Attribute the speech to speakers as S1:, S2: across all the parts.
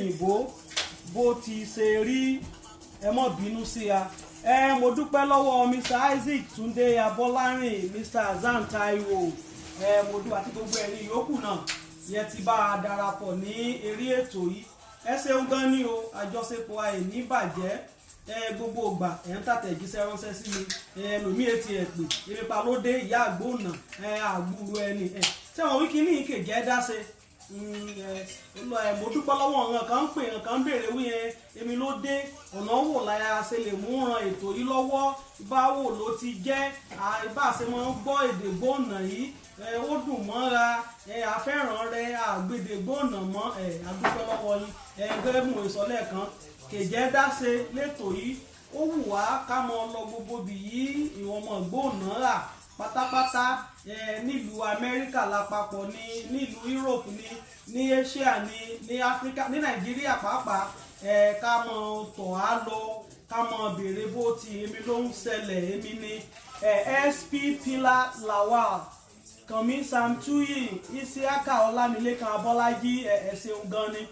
S1: òyìnbó bó ti ṣe rí ẹ mọ́ bínú sí a. Mo dúpẹ́ lọ́wọ́ Mr. Isaac Túndé Abọ́lárìn, Mr. Azam Taiwo, mo dúpẹ́ àti gbogbo ẹ̀yin yòókù náà yẹn ti bá a darapọ̀ ní eré ètò yìí. Ẹ ṣeun gan ni o, àjọṣepọ̀ àìní bàjẹ́. Gbogbo ìgbà ẹ̀ ń tàtẹ̀jíṣẹ́ ránṣẹ́ sí mi, ẹlòmíì etí ẹ̀ pè ìrìpa ló dé ìyá àgbóònà àgbúrò ẹni tí àwọn wíkì ní ìkèjẹ́ dá ṣe. Mo dúpẹ́ lọ́wọ́ ọ̀ràn kan ń pè ọ̀ràn kan ń béèrè wí yẹn èmi ló dé ọ̀nà wò láyà ṣe lè mú ran ètò yìí lọ́wọ́ báwo ló ti jẹ́ bá a ṣe máa ń gbọ́ èdè gbóònà yìí ó dùn mọ́ra afẹ́ràn rẹ àgbèdè gbóònà mọ́ àdúpẹ́ lọ́wọ́ yín gẹ́gẹ́ bí mo sọ lẹ́ẹ̀kan kèjẹ́ dá ṣe létò yìí ó wù wá ká mọ lọ gbogbo bì yìí ìwọ̀n mọ̀ gbóònà rà pátápátá nílùú Amẹ́ríkà lápapọ̀ nílùú Europe ní Asia ní Africa ní Nàìjíríà pàápàá ká mọ tọ̀ á lọ ká mọ béèrè bó ti èmi ló ń ṣẹlẹ̀ èmi ni SP Pillar Lawal Kànmí Samtuyi Isiaka Ọlámilékan Abọ́lájí ẹ ṣeun gan ni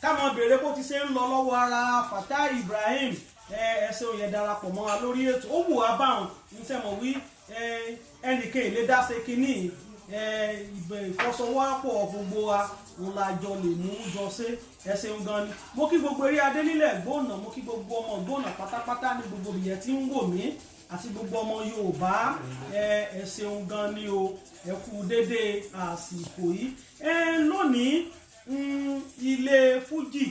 S1: ká mọ béèrè bó ti ṣe ń lọ lọ́wọ́ ara Fatai Ibrahim ẹ ṣeun yẹn darapọ̀ mọ́ wa lórí ètò ó wù wá báwọn ń sẹ́mọ̀ wí ẹnìkan ilé dáṣe kínní ìfọsọwọ́pọ̀ gbogbo wa òun la jọ lè mú jọ ṣe ẹ ṣeun gan ni mo kí gbogbo eré adé nílẹ̀ gbóònà mo kí gbogbo ọmọ gbóònà pátápátá ní gbogbo ìyẹn tí ń wò mí àti gbogbo ọmọ Yorùbá ẹ ṣeun gan ni o ẹ kú dédé àsìkò yìí lónìí ilé Fújì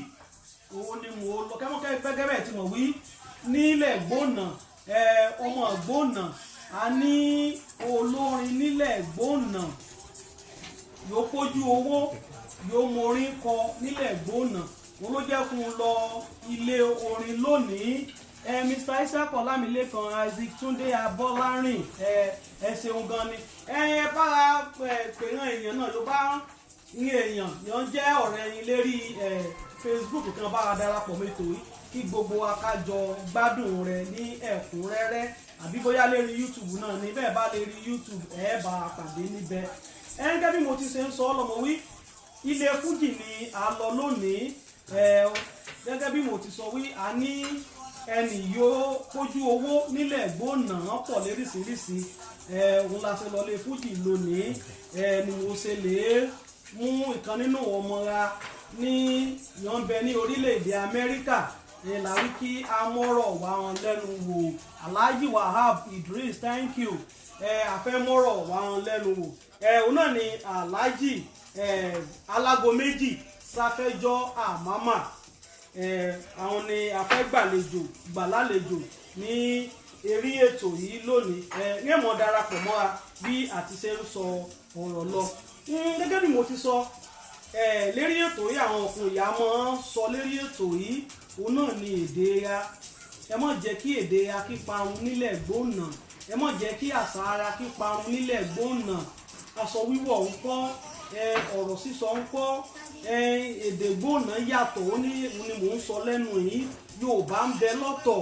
S1: òun ni mo lọ kẹ́mọ́kẹ́ gbẹ́gẹ́bẹ́ tí mo wí nílẹ̀ gbóònà ọmọ gbóònà a ní olórin nílẹ̀ gbóònà yóò pójú owó yóò morin kọ nílẹ̀ gbóònà wọn ló jẹ́ kún lọ ilé orin lónìí Mr. Isaac Ọlámilékan Isaac Túndé Abọ́lárìn ẹ ṣeun gan ni bára pèrán èèyàn náà ló bá ní èèyàn yọ jẹ́ ọ̀rẹ́ yín lérí Facebook kan bára darapọ̀ mẹ́tò yìí kí gbogbo akájọ gbádùn rẹ̀ ní ẹ̀kúnrẹ́rẹ́ àbí bóyá lérí YouTube náà ní bẹ́ẹ̀ bá lérí YouTube bá a pàdé níbẹ̀ gẹ́gẹ́ bí mo ti ṣe ń sọ lọ́mọ wí ilé Fújì ni a lọ lónìí gẹ́gẹ́ bí mo ti sọ wí a ní ẹnì yóò kójú owó nílẹ̀ gbóònà pọ̀ léríṣiríṣi òun la ṣe lọ lé Fújì lónìí ni mo ṣe lè mú ìkan nínú ọmọra ní yọ̀ǹbẹ ní orílẹ̀-èdè Amẹ́ríkà làrí kí amọ́rọ̀ wá wọn lẹ́nu wò Alhaji Wahab Idris thank you àfẹ́mọ́rọ̀ wá wọn lẹ́nu wò òun náà ni Alhaji Alágo Méjì Sáfẹ́jọ́ Àmámà àwọn ni afẹ́gbàlejò gbàlálejò ní eré ètò yìí lónìí ní ẹ̀mọ́ darapọ̀ mọ́ra bí àti ṣe ń sọ ọ̀rọ̀ lọ gẹ́gẹ́ bí mo ti sọ lérí ètò yìí àwọn ọkùnrin ìyá máa ń sọ lérí ètò yìí òun náà ni èdè ra ẹ má jẹ́ kí èdè ra kí parun nílẹ̀ gbóònà ẹ má jẹ́ kí àṣà ara kí parun nílẹ̀ gbóònà aṣọ wíwọ̀ ń kọ́ ọ̀rọ̀ sísọ ń kọ́ èdè gbóònà yàtọ̀ ó ní mò ń sọ lẹ́nu yìí Yorùbá ń bẹ lọ́tọ̀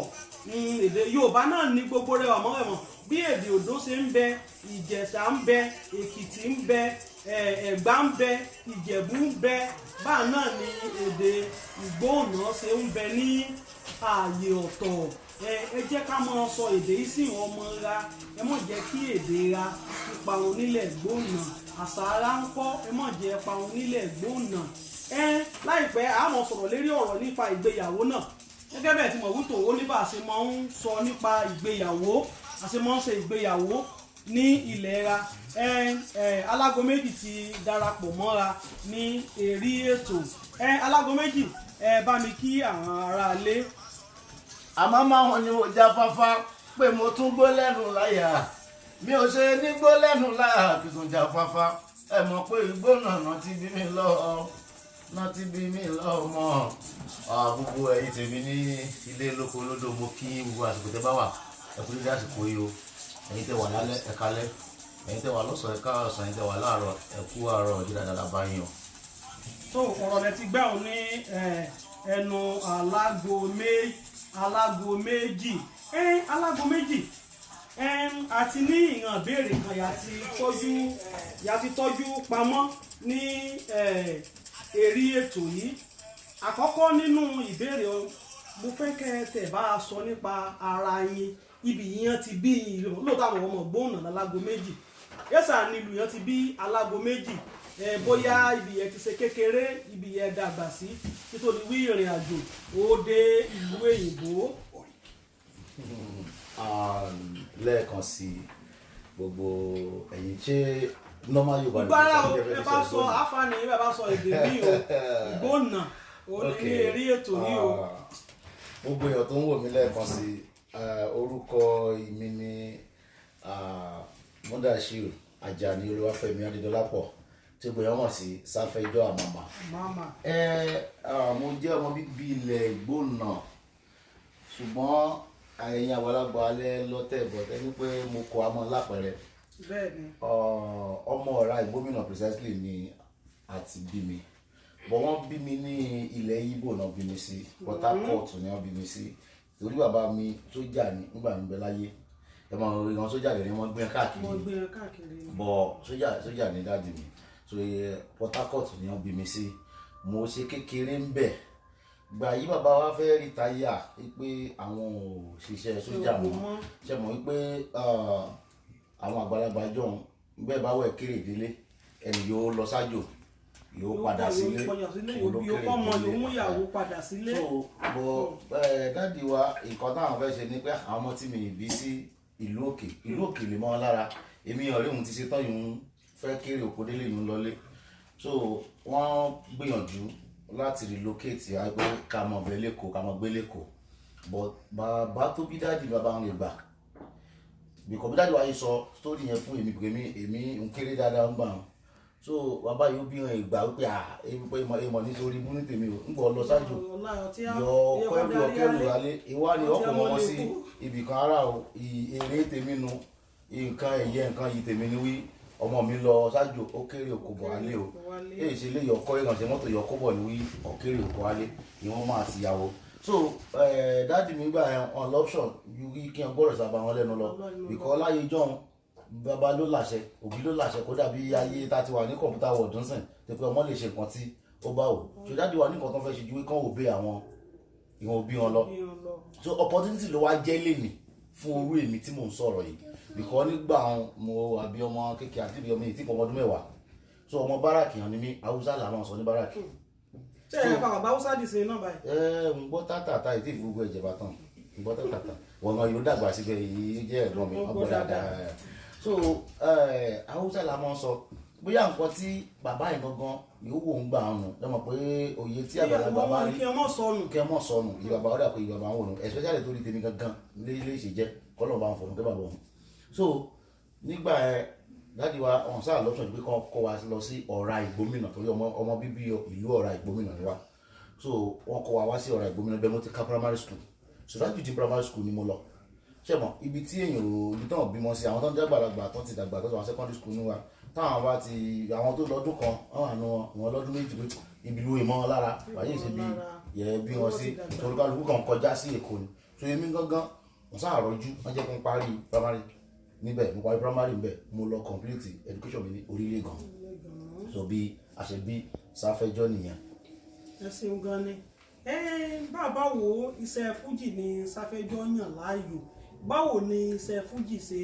S1: èdè Yorùbá náà ní gbogbo rẹ̀ ọmọ ẹ̀mọ́ bí èdè Òdó ṣe ń bẹ Ìjẹ̀ṣà ń bẹ Èkìtì ń bẹ Ẹ̀gbá ń bẹ Ìjẹ̀bú ń bẹ báà náà ni èdè Ìgbóònà ṣe ń bẹ ní ààyè ọ̀tọ̀ ẹ jẹ́ ká máa sọ èdè yìí sí ọmọ ra ẹ má jẹ́ kí èdè ra ìparun nílẹ̀ gbóònà àṣà ara ń kọ́ ẹ má jẹ́ parun nílẹ̀ gbóònà láìpẹ́ a máa sọ̀rọ̀ lérí ọ̀rọ̀ nípa ìgbéyàwó náà gẹ́gẹ́ bẹ́ẹ̀ tí mo wí tòwó nípa àṣẹ máa ń sọ nípa ìgbéyàwó àṣẹ máa ń ṣe ìgbéyàwó ní ilẹ̀ ra Alágo Méjì ti darapọ̀ mọ́ra ní eré ètò Alágo Méjì bá mi kí àwọn aráalé.
S2: àmọ́ máa wọn ni mo jáfáfá pé mo tún gbó lẹ́nu láyà mi ò ṣe ní gbó lẹ́nu láyà kí tún jáfáfá ẹ mọ̀ pé igbó náà ti bí mi lọ náà ti bí mi lọ mọ́ gbogbo ẹ̀yin tèmi ní ilé lóko lódò mo kí gbogbo àsìkò tẹ́ bá wà ẹ kú dédé àsìkò yìí o ẹ̀yin tẹ́ wà lálẹ́ ẹ kálẹ́ ẹ̀yin tẹ́ wà lọ́sàn-án ẹ káàsán ẹ̀yin tẹ́ wà láàárọ̀ ẹ kú àárọ̀ ọjọ́ dáadáa bá yín o.
S1: tó ọ̀rọ̀ rẹ ti gbẹ̀hùn ní ẹnu Alágo Méjì Alágo Méjì àti ní ìran ìbéèrè kan yà ti tọ́jú pamọ́ ní eré ètò yìí àkọ́kọ́ nínú ìbéèrè mo fẹ́ kẹ́ ẹ tẹ̀ bá a sọ nípa ara yín ibi yẹn ti bí lóòótọ́ àwọn ọmọ gbóhùn alágo méjì yẹ́sà nílùú yẹn ti bí alágo méjì bóyá ibi yẹn ti ṣe kékeré ibi yẹn dàgbà sí nítorí wí ìrìn àjò ó dé ìlú èyìnbó.
S2: lẹ́ẹ̀kan sí gbogbo ẹ̀yin ṣé normal Yorùbá
S1: gbogbo ara o ẹ bá sọ àfààní ẹ bá sọ èdè mi o ìgbóhùnà ó ní eré ètò yìí o.
S2: gbogbo èèyàn tó ń wò mí lẹ́ẹ̀kan sí orúkọ mi ni Mudashiru Ajani Olúwafẹ́mi Adédọlápọ̀ tí gbogbo èèyàn mọ̀ sí Sáfẹ́jọ́ Àmàmà. mo jẹ́ ọmọ bíbí ilẹ̀ Ìgbónà ṣùgbọ́n ẹ̀yin àgbàlagbà alẹ́ lọ́tẹ̀ bọ̀tẹ́ ní pé mo kọ amọ̀ lápẹ̀rẹ̀ ọmọ Ọ̀rá Ìgbómìnà precisely ni àti bí mi bọ̀ wọ́n bí mi ní ilẹ̀ Ìgbò náà bí mi sí Port Harcourt ni wọ́n bí mi sí torí bàbá mi sójà ní nígbà mi bẹ láyé ẹ máa rí wọn sójà lẹ́ni wọ́n gbé káàkiri bọ̀ sójà ní dáàdì mi so Port Harcourt ni wọ́n bí mi sí mo ṣe kékeré ń bẹ̀ gbà yí bàbá wa fẹ́ rìtáyà pé àwọn ò ṣiṣẹ́ sójà mọ́ ṣe mọ̀ wípé àwọn àgbàlagbà jọ̀hún bẹ́ẹ̀ bá wẹ̀ kéré délé ẹni yóò lọ sájò yóò padà sílé so bọ dáàdi wa nǹkan táwọn fẹ́ ṣe ni pé àwọn ọmọ tí mi bí sí ìlú òkè lè mọ́ wọn lára èmi ọ̀rẹ́ òun ti ṣe tán yìí fẹ́ kéré òkò délé ìlú lọlé so wọ́n gbìyànjú láti relocate àgbẹ̀ ká mọ̀ bẹ́ẹ̀ lẹ́kọ̀ọ́ ká mọ̀ gbé lẹ́kọ̀ọ́ but bàbá tó bí dáàdi bàbá wọn lè gbà bìkọ́ bí dáàdi wa yìí sọ story yẹn fún èmi pé èmi ń kéré dáadáa ń gbà wọn so bàbá yóò bí wọn ìgbà wípé pé ìmọ̀ nítorí mú ní tèmi o ń bọ̀ lọ sájò yọ ọkẹ́rù alẹ́ ìwá ni ọkọ̀ wọn sí ibìkan ara o èrè tèmi nu nǹkan ẹ̀yẹ nǹkan yìí tèmi ni wí ọmọ mi lọ sájò ó kéré òkò bọ̀ alẹ́ o èyí ṣe lé yọkọ́ ìrànṣẹ́ mọ́tò yọkọ́ bọ̀ ní wí ọ̀kéré òkò alẹ́ ni wọ́n máa ti yàwó so dáàdì mi gbà on option ju kí n gbọ́dọ̀ sábà wọn lẹ́nu lọ bìkọ́ láyé jọ́hún bàbá ló láṣẹ òbí ló láṣẹ kó dàbí ayé tá ti wà ní kọ̀ǹpútà wọ̀dún sìn tó pé ọmọ lè ṣe nǹkan tí ó bá wò ṣe dáàdì wa ní nǹkan tó fẹ́ ṣe ju kán òbí àwọn ìwọ̀n òbí wọn lọ so opportunity ló wá jẹ́ lèmi fún orú èmi tí mò ń sọ̀rọ̀ yìí bìkọ́ nígbà mo àbí ọmọ kékeré àti ibi ọmọ yìí tí kò ọmọdún mẹ́wàá so ọmọ báràkì hàn ní mí haúsá làwọn sọ ní báràkì.
S1: ṣé ẹ bá bàbá haúsá dì sí iná báyìí.
S2: ń gbọ́ tátàtà ìdí ìfúgbó ẹ̀jẹ̀ bá tán ń gbọ́ tátàtà wọ́n yóò dàgbà síbẹ̀ yìí jẹ́ ẹ̀gbọ́n mi ọgbọ́n dáadáa so haúsá la máa ń sọ bóyá nǹkan tí bàbá yìí gangan yóò wò ń gbà ọ̀nà lọ́mọ pé òye tí àgbàlagbà bá rí kí ẹ mọ̀ sọnù ìyá bàbá ọ̀dà pé ìyá bàbá ń wò nù especially torí tèmi gangan lè ṣe jẹ́ kọ́lọ̀ bá ń fọ̀nù kẹ́ bàbá òun so nígbà dáàdi wa ọ̀hún sáà lọ́sọ̀n pé kọ́ kọ́ wa lọ sí Ọ̀rá Ìgbómìnà torí ọmọ bíbí ìlú Ọ̀rá Ìgbómìnà ni wa so wọ́n kọ́ wa wá sí Ọ̀rá Ìgbómìnà bẹ́ẹ̀ mo ti ká primary school so láti ju primary school ni mo lọ ṣe mọ ibi tí èèyàn ibi táwọn bímọ sí àwọn tó ń dàgbàlagbà tó ti dàgbà tó ti wà secondary school níwà táwọn bá ti àwọn tó lọ́dún kan àwọn àna wọn lọ́dún méjì pé ibi ló ìmọ̀ wọn lára wàyí ṣe bí yẹ bí wọn sí torí kálukú kan kọjá sí Èkó ni so èmi gangan wọn sáà rọjú wọn jẹ́ kó n parí primary níbẹ̀ mo parí primary níbẹ̀ mo lọ complete education mi ní orílẹ̀ gan so bí àṣẹ bí Sáfẹ́jọ́ nìyẹn.
S1: ẹ ṣeun gan ni bàbá wo iṣẹ́ fújì ni Sáfẹ́jọ́ yàn láàyò báwo ni iṣẹ́ fújì ṣe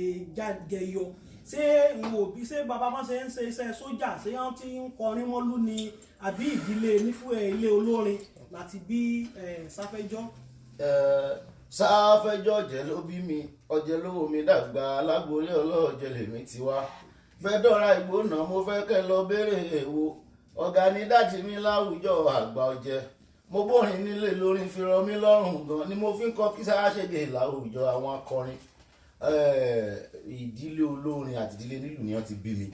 S1: jẹyọ ṣé n ò bí ṣé bàbá wọn ṣe ń ṣe iṣẹ́ sójà ṣé wọn ti ń kọrin mọ́lú ni àbí ìdílé nífúẹ̀ ilé olórin láti bí Sáfẹ́jọ́.
S2: Sáfẹ́jọ́ jẹ́ ló bí mi ọjẹ́ lówó mi dàgbà alágbólé ọlọ́ọ̀jẹ́ lèmi ti wá fẹ́ dọ́ra Ìgbónà mo fẹ́ kẹ́ lọ béèrè èwo ọ̀gá ní dájì mi láwùjọ àgbà ọ̀jẹ́ mo bórin nílé lórin fi rọ mí lọ́rùn gan ni mo fi ń kọ́ kí Sáṣẹ́gẹ̀ láwùjọ àwọn akọrin ìdílé olórin àti ìdílé nílùú ni wọ́n ti bí mi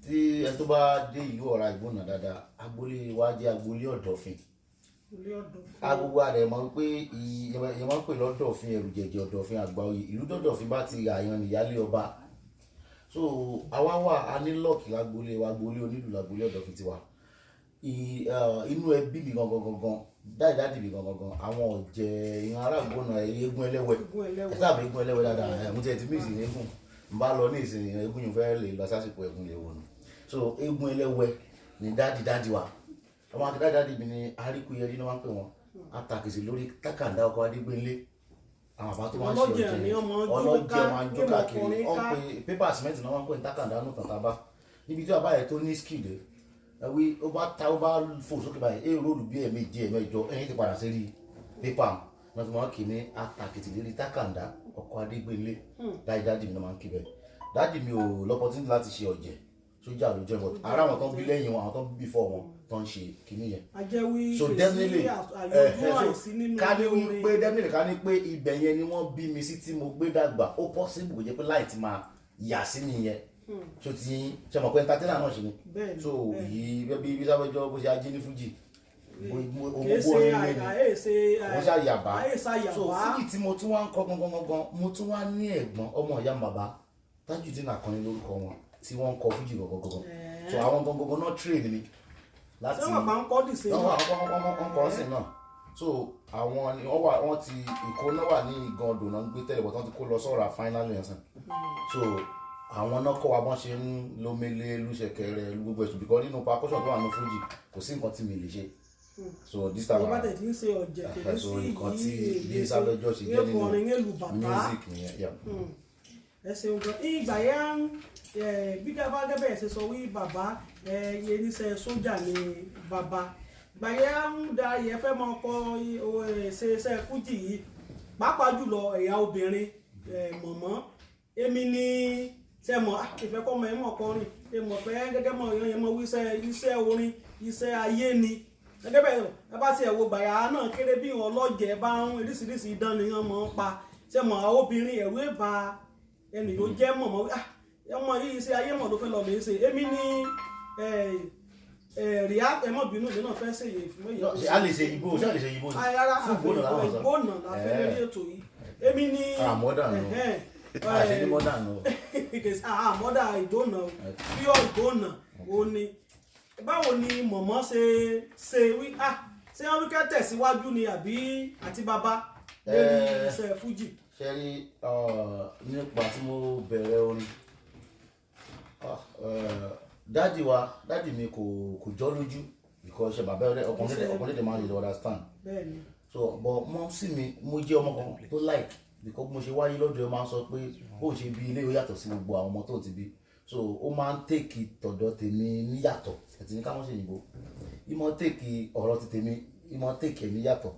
S2: tí ẹ tó bá dé ìlú Ọ̀rá Ìgbónà dáadáa agboolé wa jẹ́ agboolé Ọ̀dọ̀fin agbogbo àrẹ mọ̀ pé ìyẹn máa ń pè lọ́dọ̀fin ẹ̀rù jẹ̀jẹ̀ Ọ̀dọ̀fin àgbà oyè ìlú dọ̀dọ̀fin bá ti àyàn níyálé ọba so àwa wà á ní lọ́ọ̀kì lágboolé wa agboolé onílù lágboolé Ọ̀dọ̀fin tiwa inú ẹbí mi gangan dáìdáàdì mi gangan àwọn ọ̀jẹ̀ ìran ará Ìgbónà eégún ẹlẹ́wẹ̀ ẹ sábà eégún ẹlẹ́wẹ̀ dáadáa ẹ̀ mo ti ẹ̀ ti mí ìsìn eégún n bá lọ ní ìsìn eégún yìí fẹ́ lè lọ sásìkò ẹ̀gún lè wọnú so eégún ẹlẹ́wẹ̀ ni dáàdì wa ọmọ akẹ́kọ̀ọ́ dáàdì mi ni Àríkúyẹrí ni wọ́n pè wọ́n àtàkìsì lórí tákàndá ọkọ̀ Adégbénlé àwọn àbá tó máa ń ṣe ọ̀jẹ̀ ọlọ́jẹ̀ máa ń jó káàkiri ọ̀n pé pépà sìmẹ́ntì náà wọ́n pè ní tákàndá nù tàn tábà níbi tí bàbá yẹn tó ní skill dé ẹ̀wí ó bá fò sókè báyìí èrò olù bí ẹ̀mejì ẹ̀mẹjọ ẹ̀yìn ti padà sí pépà wọn fi máa ń kì í ní àtàkìsì lórí tákàndá ọkọ̀ Adégbénlé dáàdì mi náà máa ń kí bẹ́ẹ̀ dáàdì mi ò lọ́pọ̀tínì láti ṣe ọ̀jẹ̀ sójà ló jẹ́ but ara àwọn tó ń bí lẹ́yìn wọn àwọn tó ń bí before wọn tó ń ṣe kìíní yẹn. So definitely ká ní pé definitely ká ní pé ibẹ̀ yẹn ni wọ́n bí mi sí tí mo gbé dàgbà ó possible kò jẹ́ pé láì ti máa yà sí mi yẹn so ti ṣe mọ̀ pé entertainer náà ṣe ni so yìí bí sábẹ́jọ́ bó ṣe ajé ní fújì owó orin lé ní mo ṣàyàbá so fújì tí mo tún wá ń kọ́ gangan mo tún wá ní ẹ̀gbọ́n ọmọ ìyá bàbá Tajudeen Akànnì lórúkọ wọn tí wọ́n ń kọ fújì gọ̀gọ̀gọ̀ so àwọn gangan náà train mi láti
S1: sẹ́wọ̀n máa ń kọ́ dì sí
S2: náà wọ́n kọ́ sí náà so àwọn ni wọ́n ti ìkó náà wà ní Ìgàndò náà ń gbé tẹ́lẹ̀ bọ́tán ti kó lọ sọ́ra finally ẹ̀sìn so àwọn náà kọ́ wa bọ́n ṣe ń lómele lùṣẹ̀kẹ̀rẹ̀ gbogbo ẹ̀sùn bìkọ́ nínú percussion tó wà ní fújì kò sí nǹkan tí mi lè ṣe so this time
S1: around tí ń ṣe ọ̀jẹ̀ kìí sí
S2: nǹkan tí bí Sábẹ́jọ́ ṣe jẹ́ nínú music nìyẹn
S1: ẹ ṣeun gan ìgbà yẹn bí gábà gẹ́gẹ́ ṣe sọ wí bàbá yẹ níṣẹ́ sójà ni bàbá ìgbà yẹn ń da yẹ fẹ́ mọ ọkọ ṣe iṣẹ́ fújì yìí pàápàá jùlọ ẹ̀yà obìnrin mọ̀mọ́ èmi ni ṣe mọ̀ ìfẹ́ kọ́ mọ̀ ẹ̀ mọ̀ kọrin ẹ̀ mọ̀ fẹ́ gẹ́gẹ́ mọ̀ yẹn mọ̀ wí iṣẹ́ orin iṣẹ́ ayé ni gẹ́gẹ́ bẹ́ẹ̀ ẹ bá ti ẹ̀wọ̀ gbàyà náà kéré bí wọn lọ́jẹ̀ bá ń oríṣiríṣi idán ni wọ́n mọ̀ ń pa ṣe mọ̀ àwọn obìnrin ẹ̀rú ẹ̀bà ẹnì yóò jẹ́ mọ̀mọ́ ọmọ yìí ṣe ayé mọ̀ ló fẹ́ lọ lè ṣe èmi ní ríà ẹmọ́bìnú mi náà fẹ́ ṣe èyí fún èyí.
S2: a lè ṣe ìbò ṣe a lè ṣe ìbò
S1: rárá ìgbónà la fẹ́ lórí ètò yìí èmi ní
S2: àmọ́dà nù àṣẹ ní mọ́dà nù.
S1: àmọ́dà ìgbónà pure ìgbónà ó ní báwo ni mọ̀mọ́ ṣe wí ṣé wọ́n wíkẹ́ tẹ̀síwájú ni àbí àti bàbá lórí iṣẹ́ fújì.
S2: ṣe rí nípa tí mo bẹ̀rẹ̀ orin dáàdì mi kò jọ́ lójú because ṣe bàbá ọkùnrin dẹ̀ máa ń lè understand so but mọ́ sí mi mo jẹ́ ọmọ kan tó like because mo ṣe wáyé lọ́dọ̀ ẹ máa ń sọ pé ó ṣe bí ilé ó yàtọ̀ sí gbogbo àwọn ọmọ tó ti bí so ó máa ń tèkì tọ̀dọ̀ tèmi níyàtọ̀ ẹ̀tì ní ká mọ́ ṣe ìbò ìmọ̀ tèkì ọ̀rọ̀ ti tèmi ìmọ̀ tèkì ẹ̀ níyàtọ̀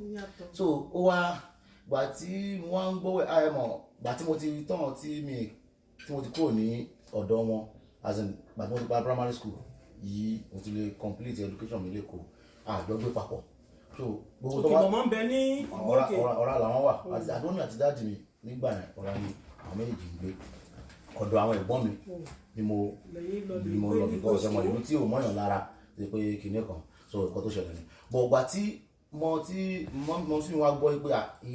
S2: so ó wá gbà tí mo wá ń gbọ́ àìmọ̀ gbà tí mo ti tán tí mo ti kúrò ní ọ̀dọ̀ wọn as in gbà tí mo ti pa primary school yìí mo ti lè complete education mi lẹ́kọ̀ọ́ àjọgbé papọ̀ so gbogbo tó
S1: wá ń bẹ ní ìgbókè
S2: ọ̀rá làwọn wà àti àdóní àti dáàdì mi nígbà yẹn ọ̀rá ni àwọn méjì gbé ọ̀dọ̀ àwọn ẹ̀gbọ́n mi ni mo lọ bí kọ́ ọ̀sẹ̀ mọ̀ ìlú tí ò mọ́yàn lára ti pé kinní kan so nǹkan tó ṣẹlẹ̀ ni bọ̀ ọgbà tí mo sì wá gbọ́ pé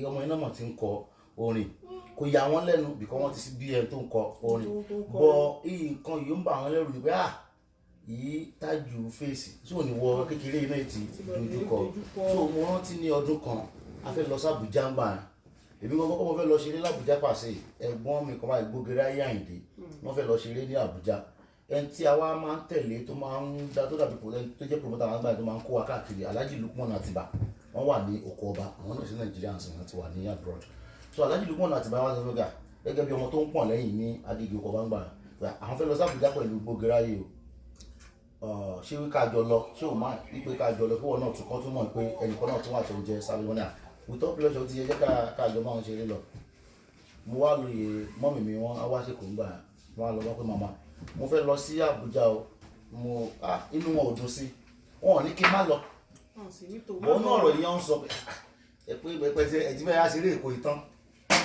S2: ọmọ iná mọ̀ ti ń kọ orin kò yà wọ́n lẹ́nu bìkọ́ wọ́n ti sí bí ẹni tó ń kọ orin bọ̀ nǹkan yìí ń bà wọ́n lẹ́rù pé yìí Tájù fèsì tí ò ní wọ kékeré iná ti dojúkọ so mo rántí ní ọdún kan a fẹ́ lọ sí Àbújá ń gbà èmi gan kọ́kọ́ mo fẹ́ lọ ṣeré l'Àbújá pàṣẹ ẹ̀gbọ́n mi kan máa Gbógéré Ayé Àyìndé wọ́n fẹ́ lọ ṣeré ní Àbújá ẹni tí a wá máa ń tẹ̀lé tó máa ń dá tó dàbí tó jẹ́ promoter àwọn àgbà tó máa ń kó wa káàkiri Alhaji Lukman Atiba wọ́n wà ní oko ọba àwọn náà sí Nàìjíríà àti wọn ti wà ní abroad so Alhaji Lukman Atiba wá sọ fún gẹ́gẹ́ bí ọmọ tó ń pọ̀n lẹ́yìn ní Agége oko ọba ń gbà àwọn fẹ́ lọ sí Àbújá pẹ̀lú Gbógéré Ayé o ṣé kájọ lọ ṣé o máa wípé kájọ lọ kí wọn náà tún kọ́ tún mọ̀ pé ẹnìkan náà tún wà tó ń jẹ Salmona wìtọ́ pílọ́ṣọ́ ti yẹ jẹ́ kájọ máa ń ṣeré lọ mo wá lóye mọ́mì mi wọ́n á wá ṣe kò ń gbà wọ́n á lọ wá pé màmá mo fẹ́ lọ sí Àbújá o mo inú wọn ò dùn sí wọn ò ní kí n má lọ mo ní ọ̀rọ̀ yẹn ń sọ pé pẹpẹtẹ ẹ̀jí fẹ́ yá ṣeré Èkó ìtàn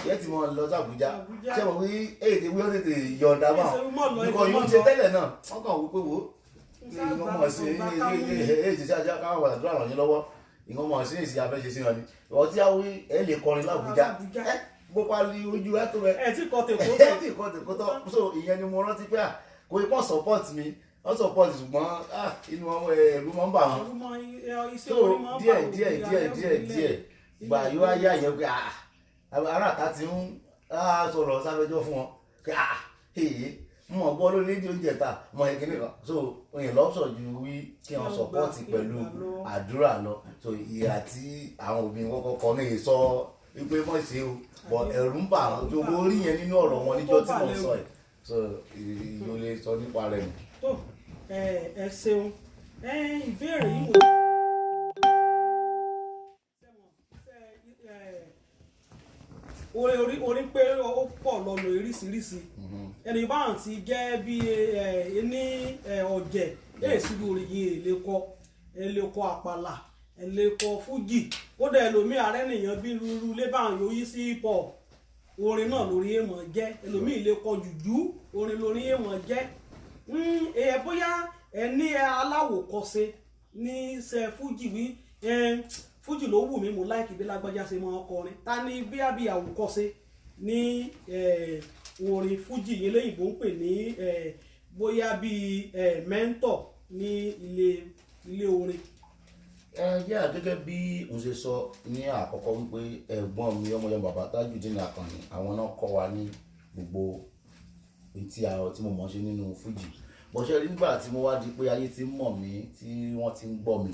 S2: yẹ́ ti mọ lọ sí Àbújá ṣé mo wí èdè wí ó tètè yọ̀ǹda bá wọn nǹkan yóò ṣe tẹ́lẹ̀ náà wọ́n kàn wí pé wò ìwọ́n mọ̀ sí èyí ṣe ṣáájá káwọn wà ládùúrà ràn yín lọ́wọ́ ìwọ́n mọ̀ sí ìsìn afẹ́ṣe sí wọn ni ìwọ́n tí a wí ẹ lè kọrin l'Àbújá bó pali ojú ẹ tó rẹ
S1: ẹ tí kọ tèkó
S2: tọ́ so ìyẹn ni mo rántí pé kò ipò support mi wọ́n support ṣùgbọ́n inú ọmọ ẹ̀rú mọ́ ń bà wọ́n so díẹ̀ gbà yóò yá ìyẹn pé ará àta ti ń sọ̀rọ̀ Sábẹ́jọ́ fún wọn pé mo gbọ́ ló ní oúnjẹ ta mo yẹ kíní kan so oyin lọ́sọ̀ ju wí kí wọ́n sọpọ́ọ̀tì pẹ̀lú àdúrà lọ so ìhà tí àwọn òbí wọn kọ́kọ́ ní sọ wípé mọ̀ ṣe o bọ̀ ẹ̀rù ń bà wọ́n tó bó rí yẹn nínú ọ̀rọ̀ wọn níjọ́ tí mo sọ ẹ̀ so ìyó lè sọ nípa rẹ̀ nù.
S1: tó ẹ ṣeun ìbéèrè yìí orí pé ó pọ̀ lọ́nà oríṣiríṣi ẹni báwọn ti jẹ́ bí ní ọ̀jẹ̀ èsì lórí yìí èlékọ́ àpàlà èlékọ́ fújì ó dẹ̀ ẹlòmíì ààrẹ nìyẹn bí rúru lébàwọn yóò yí sí hip hop orin náà lórí èèmọ̀ jẹ́ ẹlòmíì èlékọ́ jùjú orin lórí èèmọ̀ jẹ́ bóyá ẹ ní aláwòkọ́ṣe ní ṣe fújì wí fújì ló wù mí mo láìkì bí lágbájá ṣe máa kọrin ta ni bí àwòkọ́ṣe ní orin fújì yẹn lẹ́yìnbó ń pè ní bóyá bíi mẹ́ńtọ̀ ní ilé orin.
S2: yá gẹ́gẹ́ bí n ṣe sọ ní àkọ́kọ́ wípé ẹ̀gbọ́n mi ọmọ yẹn bàbá Tajudeen Àkànní àwọn náà kọ́ wa ní gbogbo tí mo mọ̀ ṣe nínú fújì bọ́sẹ̀ rí nígbà tí mo wá di pé ayé ti mọ̀ mí tí wọ́n ti ń gbọ́ mi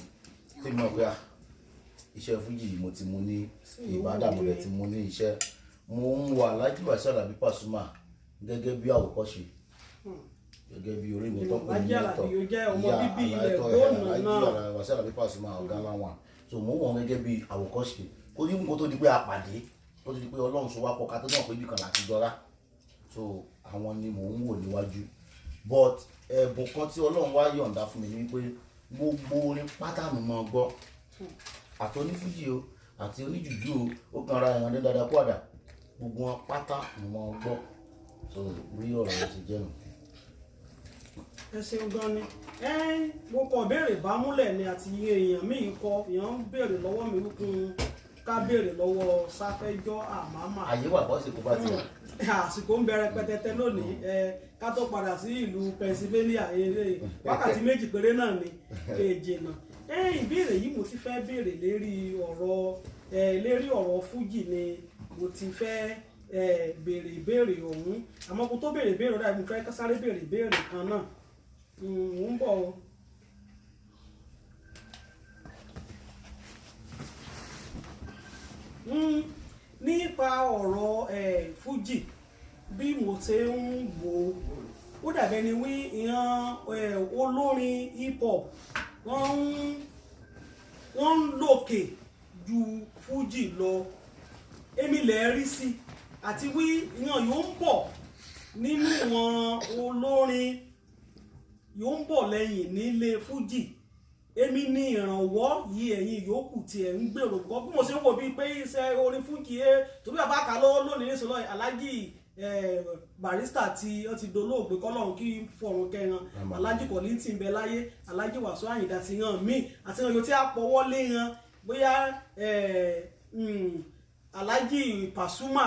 S2: tí mo pé iṣẹ́ fújì mo ti mú ní Ìbàdàn rẹ̀ tí mo ní iṣẹ́ mo ń wà Alhaji Wasiu Alabi Pasuma gẹ́gẹ́ bí àwòkọ́ṣe gẹ́gẹ́ bí orí mi tó pè ní ẹ̀tọ́ Alhaji Wasiu Alabi Pasuma ọ̀gá láwọn so mo wọ̀n gẹ́gẹ́ bí àwòkọ́ṣe kó ní nǹkan tó di pé a pàdé tó di pé Ọlọ́run so wá pọ̀ ká tó náà pé ibìkan láti jọra so àwọn ni mò ń wò níwájú but ẹ̀bùn kan tí Ọlọ́run wá yọ̀ǹda fún mi ni wípé gbogbo orin pátá mi mọ́ gbọ́ àti onífújì o àti oníjùjú o ó kan ara ẹ̀yàn dé dáadáa kó àdá gbogbo wọn pátá ni wọ́n gbọ́ so bí ọ̀rọ̀ rẹ̀ ṣe jẹ́ nù.
S1: ẹ ṣeun gan ni mo kọ béèrè bá múlẹ̀ ni àti èèyàn míì kọ èèyàn ń béèrè lọ́wọ́ mi wípé ká béèrè lọ́wọ́ Sáfẹ́jọ́ Àmàmà.
S2: àyè wà bọ́ sí kó bá ti wà.
S1: àsìkò ń bẹ̀rẹ̀ pẹtẹtẹ lónìí ká tó padà sí ìlú Pennsylvania wákàtí méjì péré náà ni èjì náà. Ìbéèrè yìí mo ti fẹ́ béèrè lérí ọ̀rọ̀ fújì ni mo ti fẹ́ béèrè ìbéèrè ọ̀hún àmọ́ kó tó béèrè ìbéèrè ọ̀dà mo fẹ́ sáré béèrè ìbéèrè kan náà ń bọ̀ o. Nípa ọ̀rọ̀ fújì bí mo ṣe ń wò ó dàbẹ́ ni wí ìran olórin hip hop wọ́n ń lòkè ju fújì lọ èmi lè rí sí àti wí ìran yóò ń bọ̀ nínú wọn olórin yóò ń bọ̀ lẹ́yìn nílé fújì èmi ní ìrànwọ́ yìí ẹ̀yin yòókù tí ẹ̀ ń gbèrò kọ́ bí mo ṣe ń wò bíi pé iṣẹ́ orin fújì torí àbáka lọ́wọ́ lónìí ní sọlọ́ Alhaji Barrister tí ó ti dolóògbé kọ́lọ́run kí fọ̀run kẹran Alhaji Kollington ń bẹ láyé Alhaji Wasiu Ayinde ti hàn mí àti hàn yóò tí a pọ̀wọ́ lé hàn bóyá Alhaji Pasuma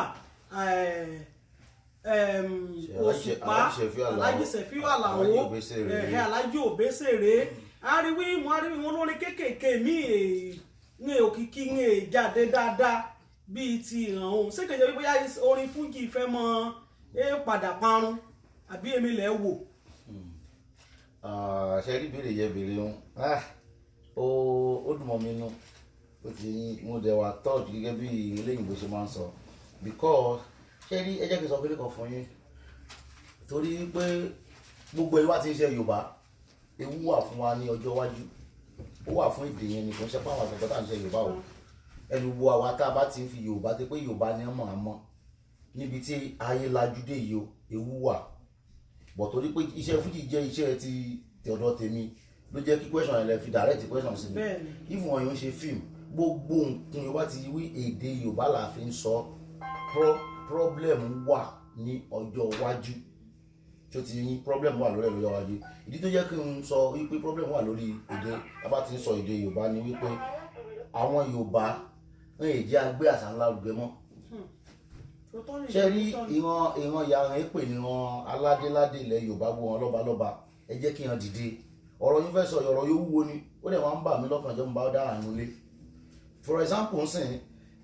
S1: Òṣùpá Alhaji Sefiu Alao Alhaji Obesere ariwi wọn lórí kéékèèké mi ní òkìkí ní jáde dáadáa bíi ti ìràn òun sékèjẹ wípé orin fújì fẹ́ mọ padà parun àbí èmi lẹ wò.
S2: ṣe rí béèrè yẹ béèrè wọn ó dùn mọ́ mi nú ó ti mo dẹ̀ wà tọ́jú gẹ́gẹ́ bí eléyìnbó ṣe máa ń sọ because ṣe rí ẹ jẹ́ kí n sọ pé kan fún yín torí pé gbogbo ìwà tí ń ṣe Yorùbá ewu wà fún wa ní ọjọ́ iwájú ó wà fún èdè yẹn nìkan ṣe fáwọn àgbẹ̀gbẹ̀ tá à ń ṣe Yorùbá o ẹnu wo àwa tá a bá ti ń fi Yorùbá ti pé Yorùbá ni ọmọ àmọ́ níbi tí ayé lajú dé yìí o ewu wà bọ̀ torí pé iṣẹ́ fújì jẹ́ iṣẹ́ ti ọ̀dọ̀ tèmi ló jẹ́ kí question yẹn lè fi direct question sí mi if wọ́n yóò ṣe fíìmù gbogbo nǹkan Yorùbá ti wí èdè Yorùbá là fi ń sọ problem wà ní ọjọ́ iwájú tó ti yín problem wà lórí ẹ̀rọ iwájú ìdí tó jẹ́ kí n sọ wípé problem wà lórí èdè abá ti ń sọ èdè Yorùbá ni wípé àwọn Yorùbá ń èjì agbé àṣà ńlá rúgbẹ mọ́ ṣe rí ìran yàrá ń pè ní wọn aládéládé ilẹ̀ Yorùbá gbọ́ wọn lọ́balọ́ba ẹ jẹ́ kí n dìde ọ̀rọ̀ yín fẹ́ sọ ọ̀rọ̀ yóò wúwo ni ó dẹ̀ máa ń bà mí lọ́kàn jẹ́ mo bá dára nulẹ̀ for example ń sìn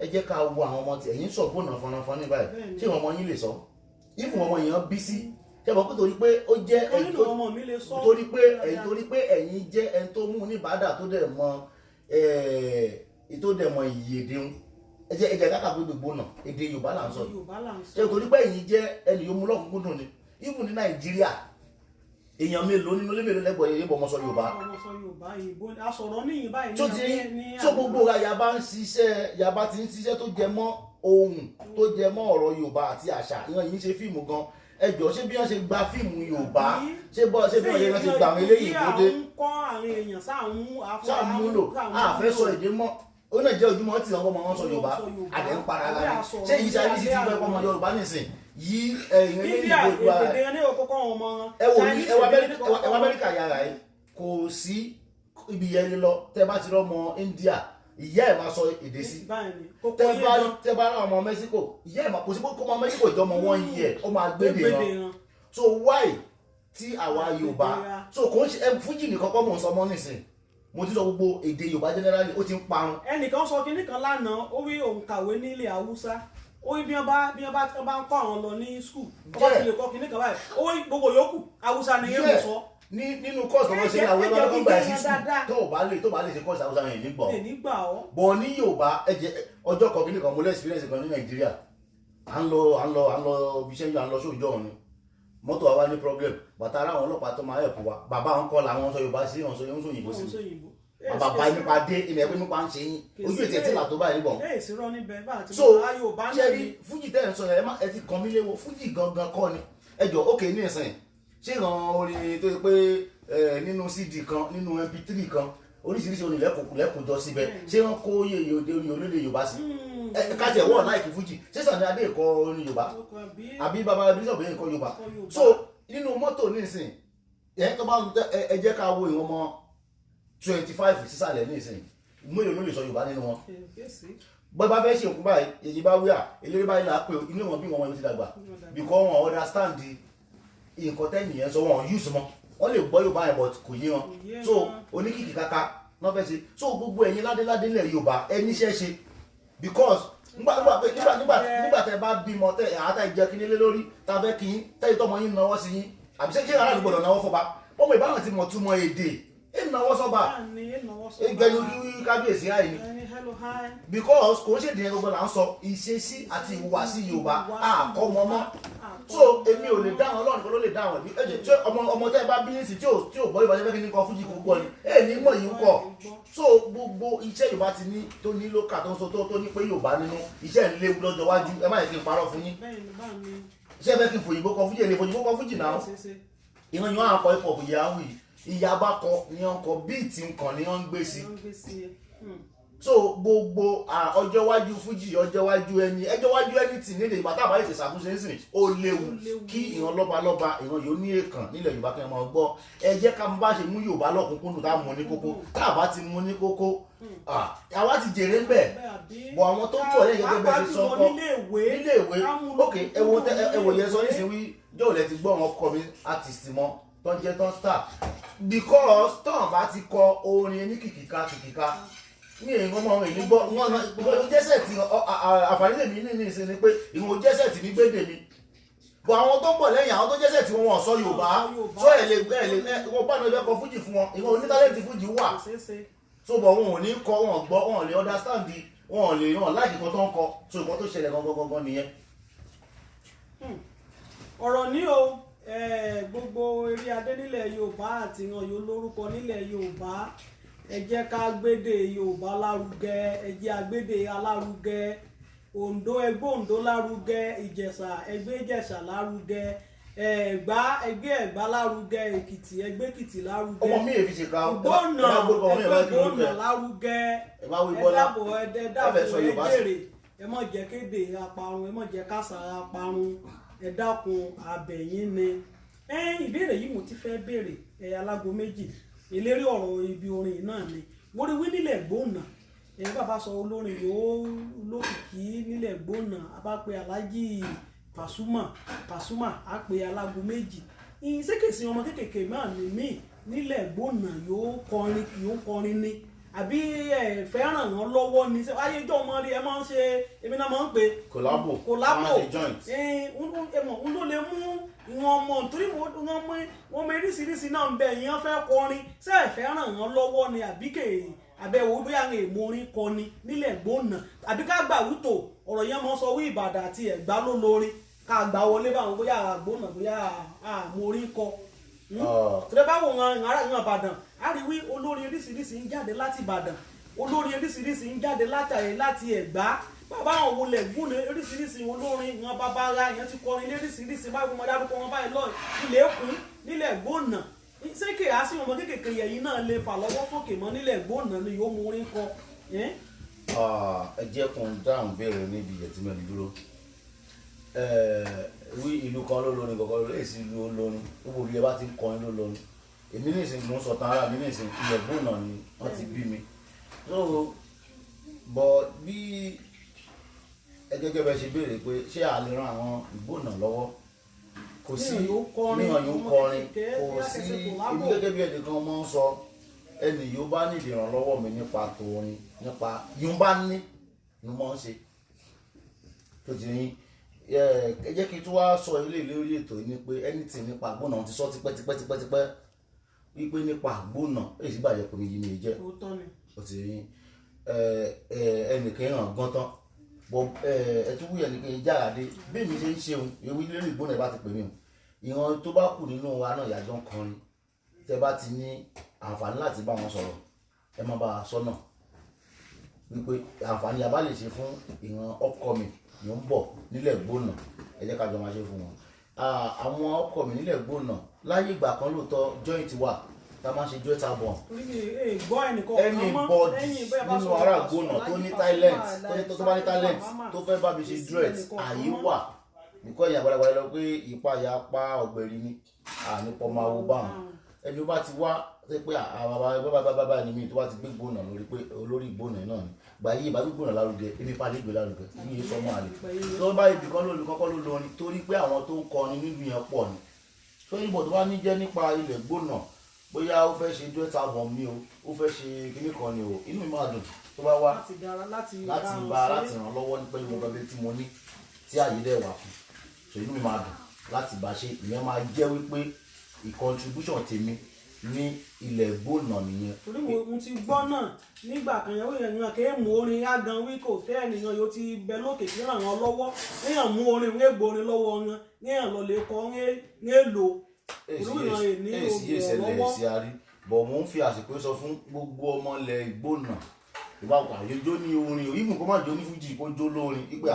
S2: ẹ jẹ́ ká wo àwọn ọmọ tí ẹ̀yin sọ̀gbọ́nà fọnàfọn ní báyìí ṣé ìwọ̀n ọmọ yín lè sọ ìfún ọmọ yẹn bí sí ṣe mọ̀ pé torí pé ó jẹ́ torí pé ẹ̀yin jẹ́ ẹni tó mú oníbàdà tó dẹ̀ mọ ìyèdè ẹjẹ káka gbogbo náà èdè Yorùbá là ń sọ ṣe torí pé ẹ̀yin jẹ́ ẹni yóò mú lọ́kùnkúndùn ni even ní Nàìjíríà èèyàn mélòó nínú ilé mélòó lẹ́gbọ̀ọ́ yẹn bọ̀ mọ́ sọ Yorùbá tó gbogbo ra yaba ti ń ṣiṣẹ́ tó jẹ mọ́ ohun tó jẹ mọ́ ọ̀rọ̀ Yorùbá àti àṣà ìran yìí ń ṣe fíìmù gan ẹjọ́ ṣé bí wọ́n ṣe gba fíìmù Yorùbá ṣé bí wọ́n ṣe gba àwọn eléyìí lóde ṣàmúlò àfẹ́sọ èdè mọ́ ó náà jẹ́ ojúmọ́ tí wọ́n mọ́ sọ Yorùbá àdẹ̀ ń para ara rẹ̀ ṣé yìí ṣe àríṣì tí fẹ́ kọ́ ọmọ Yorùbá nìsín yí ẹ̀yìn eléyìí gbogbo ara ẹ wò ní ẹwà Amẹ́ríkà yàrá yìí kò sí ibi yẹn lọ tẹ́ bá ti rọ́mọ India ìyá ẹ̀ máa sọ èdè sí tẹ́ bá rán ọmọ Mexico ìyá ẹ̀ máa kò sí kó ọmọ Mexico ìjọmọ wọn yìí ẹ̀ ó máa gbédè wọn so why tí àwa Yorùbá so kò ń ṣe fújì nìkan kọ́ mò ń sọ mọ́ nìsín mo ti sọ gbogbo èdè Yorùbá generally ó ti ń parun.
S1: ẹnìkan sọ kinní kan lánàá ó rí òun kàwé nílẹ̀ Haúsá ó rí bí wọ́n bá ń kọ́ àwọn lọ ní skul ọba ti lè kọ́ kinní kan báyìí ó rí gbogbo yòókù Haúsá ni yóò sọ.
S2: nínú kọ́ọ̀sì ọmọ ṣe àwọn ẹgbẹ́ ọgbà ẹ̀sìn skul tó bá lè ṣe kọ́ọ̀sì Haúsá yẹn nígbà ọ́ bọ̀ ní Yorùbá ọjọ́ kan kinní kan mo lẹ́ experience kan ní Nàìjíríà à ń lọ ibiṣẹ́ yìí à ń lọ sóòjọ́ ọ̀run mọ́tò wa wá ní problem bàtà ara àwọn ọlọ́pàá tó máa ẹ̀kọ́ wa bàbá ń kọ́ làwọn sọ Yorùbá sí ọ̀sọ̀ yóò ń sọ òyìnbó sí bàbá nípa dé ilẹ̀ ẹgbẹ́ nípa ń ṣe yín ojú ètò ẹ̀tí là tó báyìí níbọn. so ṣẹ́rí fújì tẹ́ ń sọ ẹ ti kàn mí léwo fújì gangan kọ́ ni ẹjọ́ òkè ní ìsìn ṣé ìran orin tó yẹ pé nínú CD kan nínú MP3 kan oríṣiríṣi orin lẹ́kùn jọ síbẹ̀ ṣé wọ́n kó yèyè òde orin olóde Yorùbá sí káàtì ẹ̀wọ̀n láìkí fújì ṣé Sàní Adé ìkọ orin Yorùbá àbí bàbá bíṣọ̀bù yẹn ìkọ Yorùbá so nínú mọ́tò nísìn ẹ̀ tó bá ẹ jẹ́ ká wo ìwọ̀n mọ́ 25 sísàlẹ̀ nísìn mélòó ló lè sọ Yorùbá nínú wọn bọ́ bá fẹ́ ṣe òkú báyìí èyí bá wíyà eléré báyìí là á pé inú wọn bí wọn yóò ti dàgbà because wọn understand nǹkan tẹ́nì yẹn sọ wọn use mọ́ wọ́n lè gbọ́ Yorùbá yẹn but kò yé wọn so oníkìkì kaka náà fẹ́ ṣe so gbogbo ẹ̀yin ládéládé ilẹ̀ Yorùbá ẹ níṣẹ́ ṣe because nígbà tẹ bá bímọ tẹ àátá ìjẹ kí nílé lórí tá fẹ́ kí yín tẹ́yìn tọmọ yín náwó sí yín àbí ṣé kí aráàlú gbọ́dọ̀ náwó fọba ọmọ ìbáwọn ti mọ̀ túmọ̀ èdè náwó sọ́ba ìgbẹ́ni orí kábíyèsí àìní because kò ń ṣèdè yẹn gbogbo là ń sọ ìṣesí àti ìhùwàsí Yorùbá àkọ́mọ mọ́ so èmi ò lè dáhùn Ọlọ́run kan ló lè dáhùn ẹ̀mí ẹ̀jẹ̀ tí ọmọ tẹ́ bá bí nísì tí ò gbọ́ Yorùbá ṣẹ́fẹ́ kí ní kan fújì kò gbọ́ ni ní mọ̀ yìí ń kọ́ so gbogbo iṣẹ́ Yorùbá ti ní tó ní lókà tó ń sọ tó ní pé Yorùbá nínú iṣẹ́ ń léwu lọ́jọ́ wájú ẹ má yẹ kí n parọ́ fún yín iṣẹ́ fẹ́ kí n fòyìnbó kọ fújì ẹ̀ lè fòyìnbó kọ fújì náà ìran yóò hàn kọ́ ipò ìyá wì ìyá bá kọ ni wọ́n kọ bíìtì nǹkan ni wọ́n ń gbé sí so gbogbo ọjọ́ wájú fújì ọjọ́ wájú ẹni tì nílẹ̀ ìgbà tábà ètò ìṣàtúnṣe ńsìn ó léwu kí ìran lọ́balọ́ba ìran yóò ní èèkàn nílẹ̀ Yorùbá kí wọ́n máa gbọ́ ẹ jẹ́ ká bá ṣe mú Yorùbá lọ́kùnkúndùn tá mú ní kókó tá a bá ti mú ní kókó àwa ti jèrè ń bẹ̀ bọ̀ àwọn tó ń tọ̀ yẹn gẹ́gẹ́ bẹ́ẹ̀ ṣe sọ kọ́ nílé ìwé ok ẹwọ yẹn sọ nísìnyí jọ́ọ̀lẹ́ ti gbọ́ wọn kọ́ mi artist mọ́ tó ń jẹ́ tó ń star because tọ́n bá ti kọ orin ní kìkìká ní èyí ọmọ ọmọ ìní gbọ́ wọn jẹ́sẹ̀ tí àǹfààní lèmi ní ìsìn ni pé ìwọ̀n jẹ́sẹ̀ tí ní gbédè mi bọ̀ àwọn tó ń bọ̀ lẹ́yìn àwọn tó jẹ́sẹ̀ tí wọ́n sọ Yorùbá tó ẹ̀ lè wọ́n bá náà kọ fújì fún wọn ìwọ̀n onítàlẹ́ǹtì fújì wà so bọ̀ wọn ò ní kọ wọn gbọ́ wọn lè understand wọn lè wọn láì kan tó ń kọ so ìkan tó ṣẹlẹ̀ gangan nìyẹn.
S1: ọ̀rọ̀ ní o gbogbo eré adé nílẹ̀ Yorùbá àti ìran yóò lórúkọ nílẹ̀ Yorùbá ẹ jẹ́ ká gbédè Yorùbá lárugẹ ẹ jẹ́ agbédè alárugẹ Oǹdó ẹgbẹ́ Oǹdó lárugẹ Ìjẹ̀ṣà ẹgbẹ́ Ìjẹ̀ṣà lárugẹ Ẹ̀gbá ẹgbẹ́ Ẹ̀gbá lárugẹ Èkìtì ẹgbẹ́ Èkìtì lárugẹ
S2: ọmọ mi èfi ṣe ká
S1: Ògbónà ẹgbẹ́ Ògbónà lárugẹ ẹ̀dàbọ̀ ẹ̀jèrè ẹ má jẹ́ kéde aparun ẹ má jẹ́ kásà aparun ẹ dákun abẹ̀yìn ni ìbéèrè yìí mo ti fẹ́ béèrè alágo méjì ìlérí ọ̀rọ̀ ibi orin náà ni mo rí wí nílẹ̀ Gbóònà bàbá sọ olórin yóò lókìkí nílẹ̀ Gbóònà a bá pe Aláàjì Pasuma á pe alágo méjì ìṣèkèsí ọmọ kékèké náà ní mí nílẹ̀ Gbóònà yóò kọrin ní àbí ẹ fẹ́ ràn wọ́n lọ́wọ́ ni ayéjọ́ ọmọ rí ẹ máa ń ṣe èmi náà máa ń pè
S2: collabo
S1: ń ló lè mú ìwọ̀n ọmọ torí wọ́n mọ eríṣiríṣi náà ń bẹ èèyàn fẹ́ kọrin ṣé ẹ fẹ́ ràn wọ́n lọ́wọ́ ni àbí àbẹ̀wò bóyá àwọn èèmọ̀ orin kọni nílẹ̀ gbóná àbí ká gbà wútò ọ̀rọ̀ yẹn mọ́ sọ wí Ìbàdàn àti Ẹ̀gbá ló lórí ká gbà wọlé báwọn bóyá àgbóná bóyá àmọ̀ orin kọ tẹ́lẹ̀ báwo wọn ará ìyàn Ìbàdàn á rí wí olórin oríṣiríṣi ń jáde láti Ìbàdàn olórin oríṣiríṣi ń jáde láti Ẹ̀gbá bàbá àwọn wo lẹ̀ gbóná oríṣiríṣi olórin ìyàn bàbá ara ìyàn ti kọrin oríṣiríṣi báwo wọn dárúkọ wọn báyìí lọ ilẹ̀ Èkún nílẹ̀ gbóná sékè àti ọmọ kékèké yẹ̀yìn náà lè fà lọ́wọ́ sókè mọ́ nílẹ̀ gbóná ni yóò mú orin kọ.
S2: ẹ jẹ́ kó ń dáhùn béèrè níbi ìyẹ̀ tí mẹ́rin dúró wí ìlú kan ló lórin kọ̀ọ̀kan lórí èsì ìlú olórin gbogbo bí ẹ bá ti ń kọrin ló lórin èmi ní ìsìn ló ń sọ tán ara mi ní ìsìn ilẹ̀ gbóná ni wọ́n ti bí mi so bọ̀ bí ẹ gẹ́gẹ́ bẹ ṣe béèrè pé ṣé a lè ran àwọn ìgbóná lọ́wọ́ kò sí níyàn yóò kọrin kò sí ibi gẹ́gẹ́ bí ẹnìkan mọ́ ń sọ ẹnì yóò bá nídìí ìrànlọ́wọ́ mi nípa tòrin nípa yóò bá ní yóò mọ́ ń ṣe tó ti yín ẹ jẹ́ kí n tún wá sọ ilé lórí ètò yìí ni pé anything nípa àgbóná ti sọ tipẹ́tipẹ́ wípé nípa àgbóná èyí sì bàjẹ́ pé mi yìí mi jẹ́ ó ti yín ẹnìkan ràn gán tán bọ ẹtú wúyẹ ní kí n jáde bí mi ṣe ń ṣeun ewì lórí ìgbóná ẹ bá ti pè mí o ìran tó bá kù nínú wa náà ìyájọ́ ń kọrin tẹ bá ti ní àǹfààní láti bá wọn sọ̀rọ̀ ẹ má bá a sọ́nà wípé àǹfààní yàbá lè ṣe fún ìran upcoming yóò ń bọ̀ nílẹ̀ gbóná ẹ jẹ́ ká jọ máa ṣe fún wọn àwọn upcoming nílẹ̀ gbóná láyé ìgbà kan lóòótọ́ joint wà tá a máa ṣe joint album anybody nínú ará gbóná tó ní talent tó bá ní talent tó fẹ́ bá mi ṣe duet àyè wà nìkan ìyá àgbàlagbà lọ pé ìpa ìyá pa ọ̀gbẹ̀rì ni ànípọ̀ máa wo báwọn ẹni ó bá ti wá pé bàbá ni mí tó bá ti gbé gbóná lórí pé olórí gbóná náà ni gbà yí ìbá gbóná lárugẹ ebi pa lè gbé lárugẹ ní iye sọmọ àlè tó bá ibì kan lórí kọ́kọ́ ló lórin torí pé àwọn tó ń kọrin nílùú yẹn pọ̀ ni tó yìnbọn tó bá ní jẹ́ nípa ilẹ̀ gbóná bóyá ó fẹ́ ṣe duet album ni o ó fẹ́ ṣe kíní kan ni o inú mi máa dùn tó bá wá láti ràn lọ́wọ́ nípa ìmọ̀ gbàgbé tí mo ní tí àyè dẹ̀ wà fún so inú mi máa dùn láti bá ṣe ìyẹn máa jẹ́ wípé contribution tèmi ní ilẹ̀ gbóná nìyẹn.
S1: torí mo ti gbọ́ náà nígbà kan yẹn ó yẹn yan kéé mú orin ágan wí kò tẹ́ ènìyàn yóò ti bẹ lókè kí ràn wọ́n lọ́wọ́ èèyàn mú orin ń gbórin lọ́wọ́ wọn èèyàn lọ lè kọ́ ń lò
S2: èsì ìṣẹ̀lẹ̀ èsì àrí bọ̀ mo ń fi àsìkò sọ fún gbogbo ọmọ ilẹ̀ ìgbóná ìbá àyèjó ní orin o ìmù kó má jó ní fújì kó jó lórin ìgbà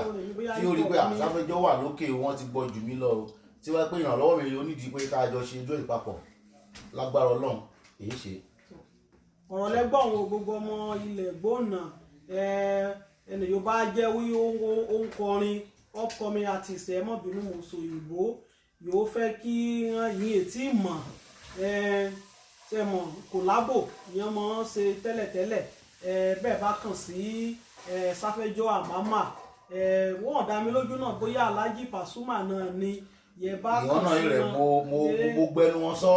S2: tí ó rí pé àsáfẹ́jọ́ wà lókè wọ́n ti gbọ́ jù mí lọ o tí wọ́n pé ìrànlọ́wọ́ mi onídìí pé ká jọ ṣe ijó ìpapọ̀ lágbára Ọlọ́run èyí ṣe.
S1: ọ̀rọ̀ lẹ́gbọ̀n wo gbogbo ọmọ ilẹ̀ gbóná ẹnì yóò bá jẹ́ wí ó ń kọrin upcoming artist ẹ mọ̀ bínú mo sọ òyìnbó yóò fẹ́ kí yín etí mọ̀ ṣe mọ̀ kòlábò ìyẹn mọ̀ ọ́n ṣe tẹ́lẹ̀tẹ́lẹ̀ bẹ́ẹ̀ bá kàn sí Sáfẹ́jọ́ Àmámà wọ́n dá mi lójú náà bóyá Alhaji Pasuma náà ni yẹ bá kàn sí
S2: wọn. mo gbẹnu wọn sọ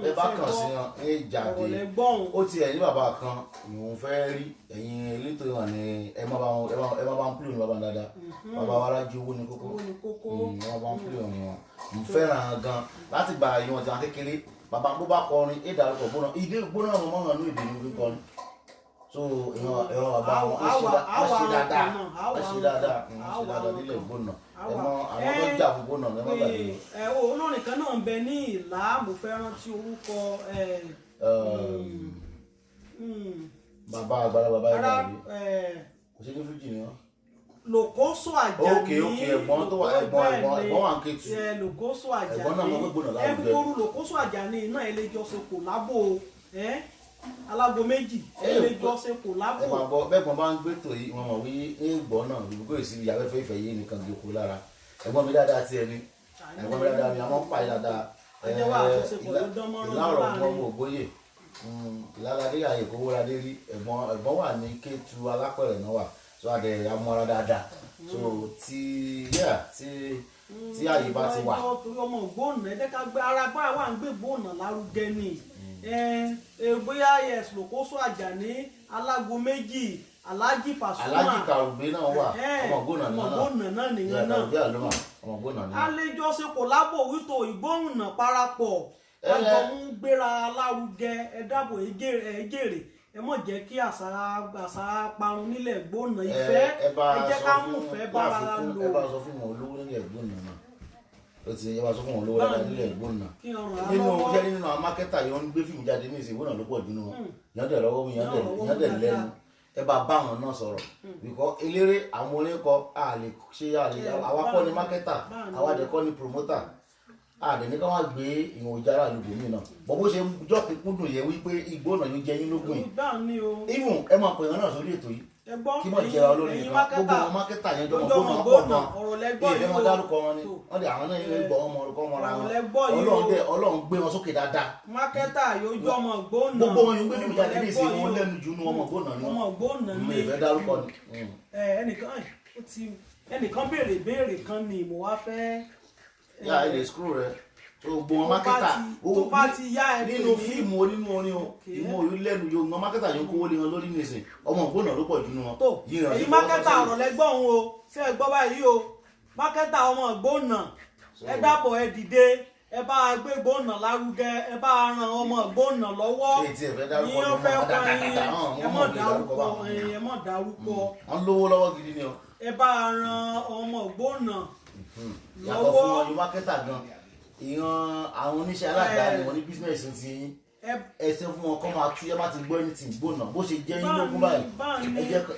S2: ẹ bá kàn sí wọn ẹ jáde ó ti ẹ̀ ní bàbá kan ìwọ̀n fẹ́ rí ẹ̀yin elétò ìwọ̀n ni ẹ má bá ń pè ní bàbá dáadáa bàbá wa rájú owó ní kókó wọn bá ń pè ní wọn mo fẹ́ràn gan láti gba ìwọ̀n jàn kékeré bàbá bó bá kọrin ẹ dárúkọ gbóná ìdí gbóná ọmọ mọ́ràn ní èdè ní orí kọrin so ìwọ̀n bàbá wọn á ṣe dáadáa nílẹ̀ gbóná àwọn tó jà fún gbóná ní ọmọ gbàgbé.
S1: olórin kan náà ń bẹ ní Ìlá mo fẹ́ rántí orúkọ
S2: bàbá àgbàlagbà yìí kò sí ní fújì ni wọn.
S1: Lòkóso Àjàní
S2: ok ẹ̀gbọ́n tó wà ẹ̀gbọ́n wà ń Kétu
S1: Lòkóso Àjàní
S2: ẹ̀gbọ́n náà mọ pé gbóná láwùjọ
S1: ẹgbẹrú Lòkóso Àjàní iná ẹlẹjọ ṣe kò lábò alágo méjì ẹlẹjọ ṣe kò lábò.
S2: ẹ máa bọ bẹ́ẹ̀gbọ́n bá ń gbé tò yìí wọn mọ̀ wí ẹ̀gbọ́n náà ìbúkọ ìsinmi afẹ́fẹ́ ìfẹ́ yé nìkan gbé kó lára ẹ̀gbọ́n mi dáadáa tiẹ̀ ni ẹ̀gbọ́n mi dáadáa mi àmọ́ ń pa yìí dáadáa ìlà ọ̀rọ̀ gbọ́n mọ̀ ògbóyè ìlàládé àyè kó wúra dé rí ẹ̀gbọ́n wà ní Kétu Alápẹ̀rẹ̀ náà wà so adẹ amọ́ra dáadáa so tí àyè bá ti wà.
S1: ọmọ gbóònà ẹ̀dẹ́ ká gbé ara bá wà ń gbé gbóònà lárugẹ ni bóyá yes Lòkóso Àjàní Alágo Méjì Alhaji Pasuma
S2: Alhaji Karugbe náà wà ọmọ ògbónà
S1: náà nìyẹn náà
S2: ọmọ ògbónà ni.
S1: àlejò ṣe kòlábò wító ìgbóhùnà parapọ̀ ẹjọ́ ń gbéra lárugẹ ẹ dábò ẹ jèrè ẹ mọ̀ jẹ́ kí àṣà parun nílẹ̀ gbóná ìfẹ́ ẹ jẹ́ ká mú ìfẹ́ bára lò.
S2: ẹ bá sọ fún wọn olówó nílẹ̀ gbóná náà ó ti ẹ bá sọ fún wọn olówó dáadáa nílẹ̀ gbóná nínú àwọn mákẹ́tà yìí wọ́n ń gbé fíìmù jáde ní ìsìn ìwé náà ló pọ̀ jù nínú wọn yàn dẹ̀ lọ́wọ́ yàn dẹ̀ lẹ́nu ẹ bá bá àwọn náà sọ̀rọ̀ bìkọ́ eléré àwọn oníkọ àlè ṣe àwa kọ́ ni mákẹ́tà àwa dẹ̀ kọ́ ni promota àdè ní ká wá gbé ìwọ̀n ìjára lùgbò mí náà bọ́ bó ṣe jọ́ kíkúndùn yẹ wípé Ìgbónà yóò jẹ yín lógún yìí even ẹ máa pè wọ́n náà sórí ètò yìí kí wọ́n jẹ́ olórin nìkan gbogbo wọn mákẹ́tà yẹn jọ mọ̀ Ìgbónà pọ̀ náà ìfẹ́ wọn dárúkọ wọn ni wọ́n dẹ̀ àwọn náà yẹn gbọ́ ọmọ orúkọ wọn ra wọn Ọlọ́run gbé wọn sókè dáadáa.
S1: mákẹ́tà yóò jọ ọmọ Ìgbónà
S2: gbogbo wọn yóò gbé fíìmù jáde ní ìsìn wọn lẹ́nu jù ní ọmọ Ìgbónà ni ìfẹ́ dárúkọ ni.
S1: ẹnìkan béèrè kan ni mo wá fẹ́.
S2: yà á lè skúrò rẹ gbogbo wọn mákẹ́tà nínú fíìmù onínú orin o ìmọ̀ òyìn lẹ́nu yóò wọn mákẹ́tà yóò kówó lé wọn lórí nìsín ọmọ Ìgbónà ló pọ̀ jù nínú wọn.
S1: èyí mákẹ́tà ọ̀rọ̀ lẹ́gbọ́n o ṣé ẹ gbọ́ báyìí o mákẹ́tà ọmọ Ìgbónà ẹ dábọ̀ ẹ dìde ẹ bá gbé Ìgbónà lárugẹ ẹ bá ran ọmọ Ìgbónà lọ́wọ́ yín ó fẹ́ kọ́ ẹ mọ̀ dárúkọ
S2: wọn lówó lọ́wọ́ gidi ni o.
S1: ẹ bá ran ọmọ Ìgbónà
S2: yàtọ̀ fún ọyún mákẹ́tà gan ìran àwọn oníṣẹ́ aládàáni wọn ní bísíǹsì ti ẹsẹ̀ fún wọn kọ́ máa tú ẹ má ti gbọ́ ẹni tí Ìgbónà bó ṣe jẹ́ yín lógún báyìí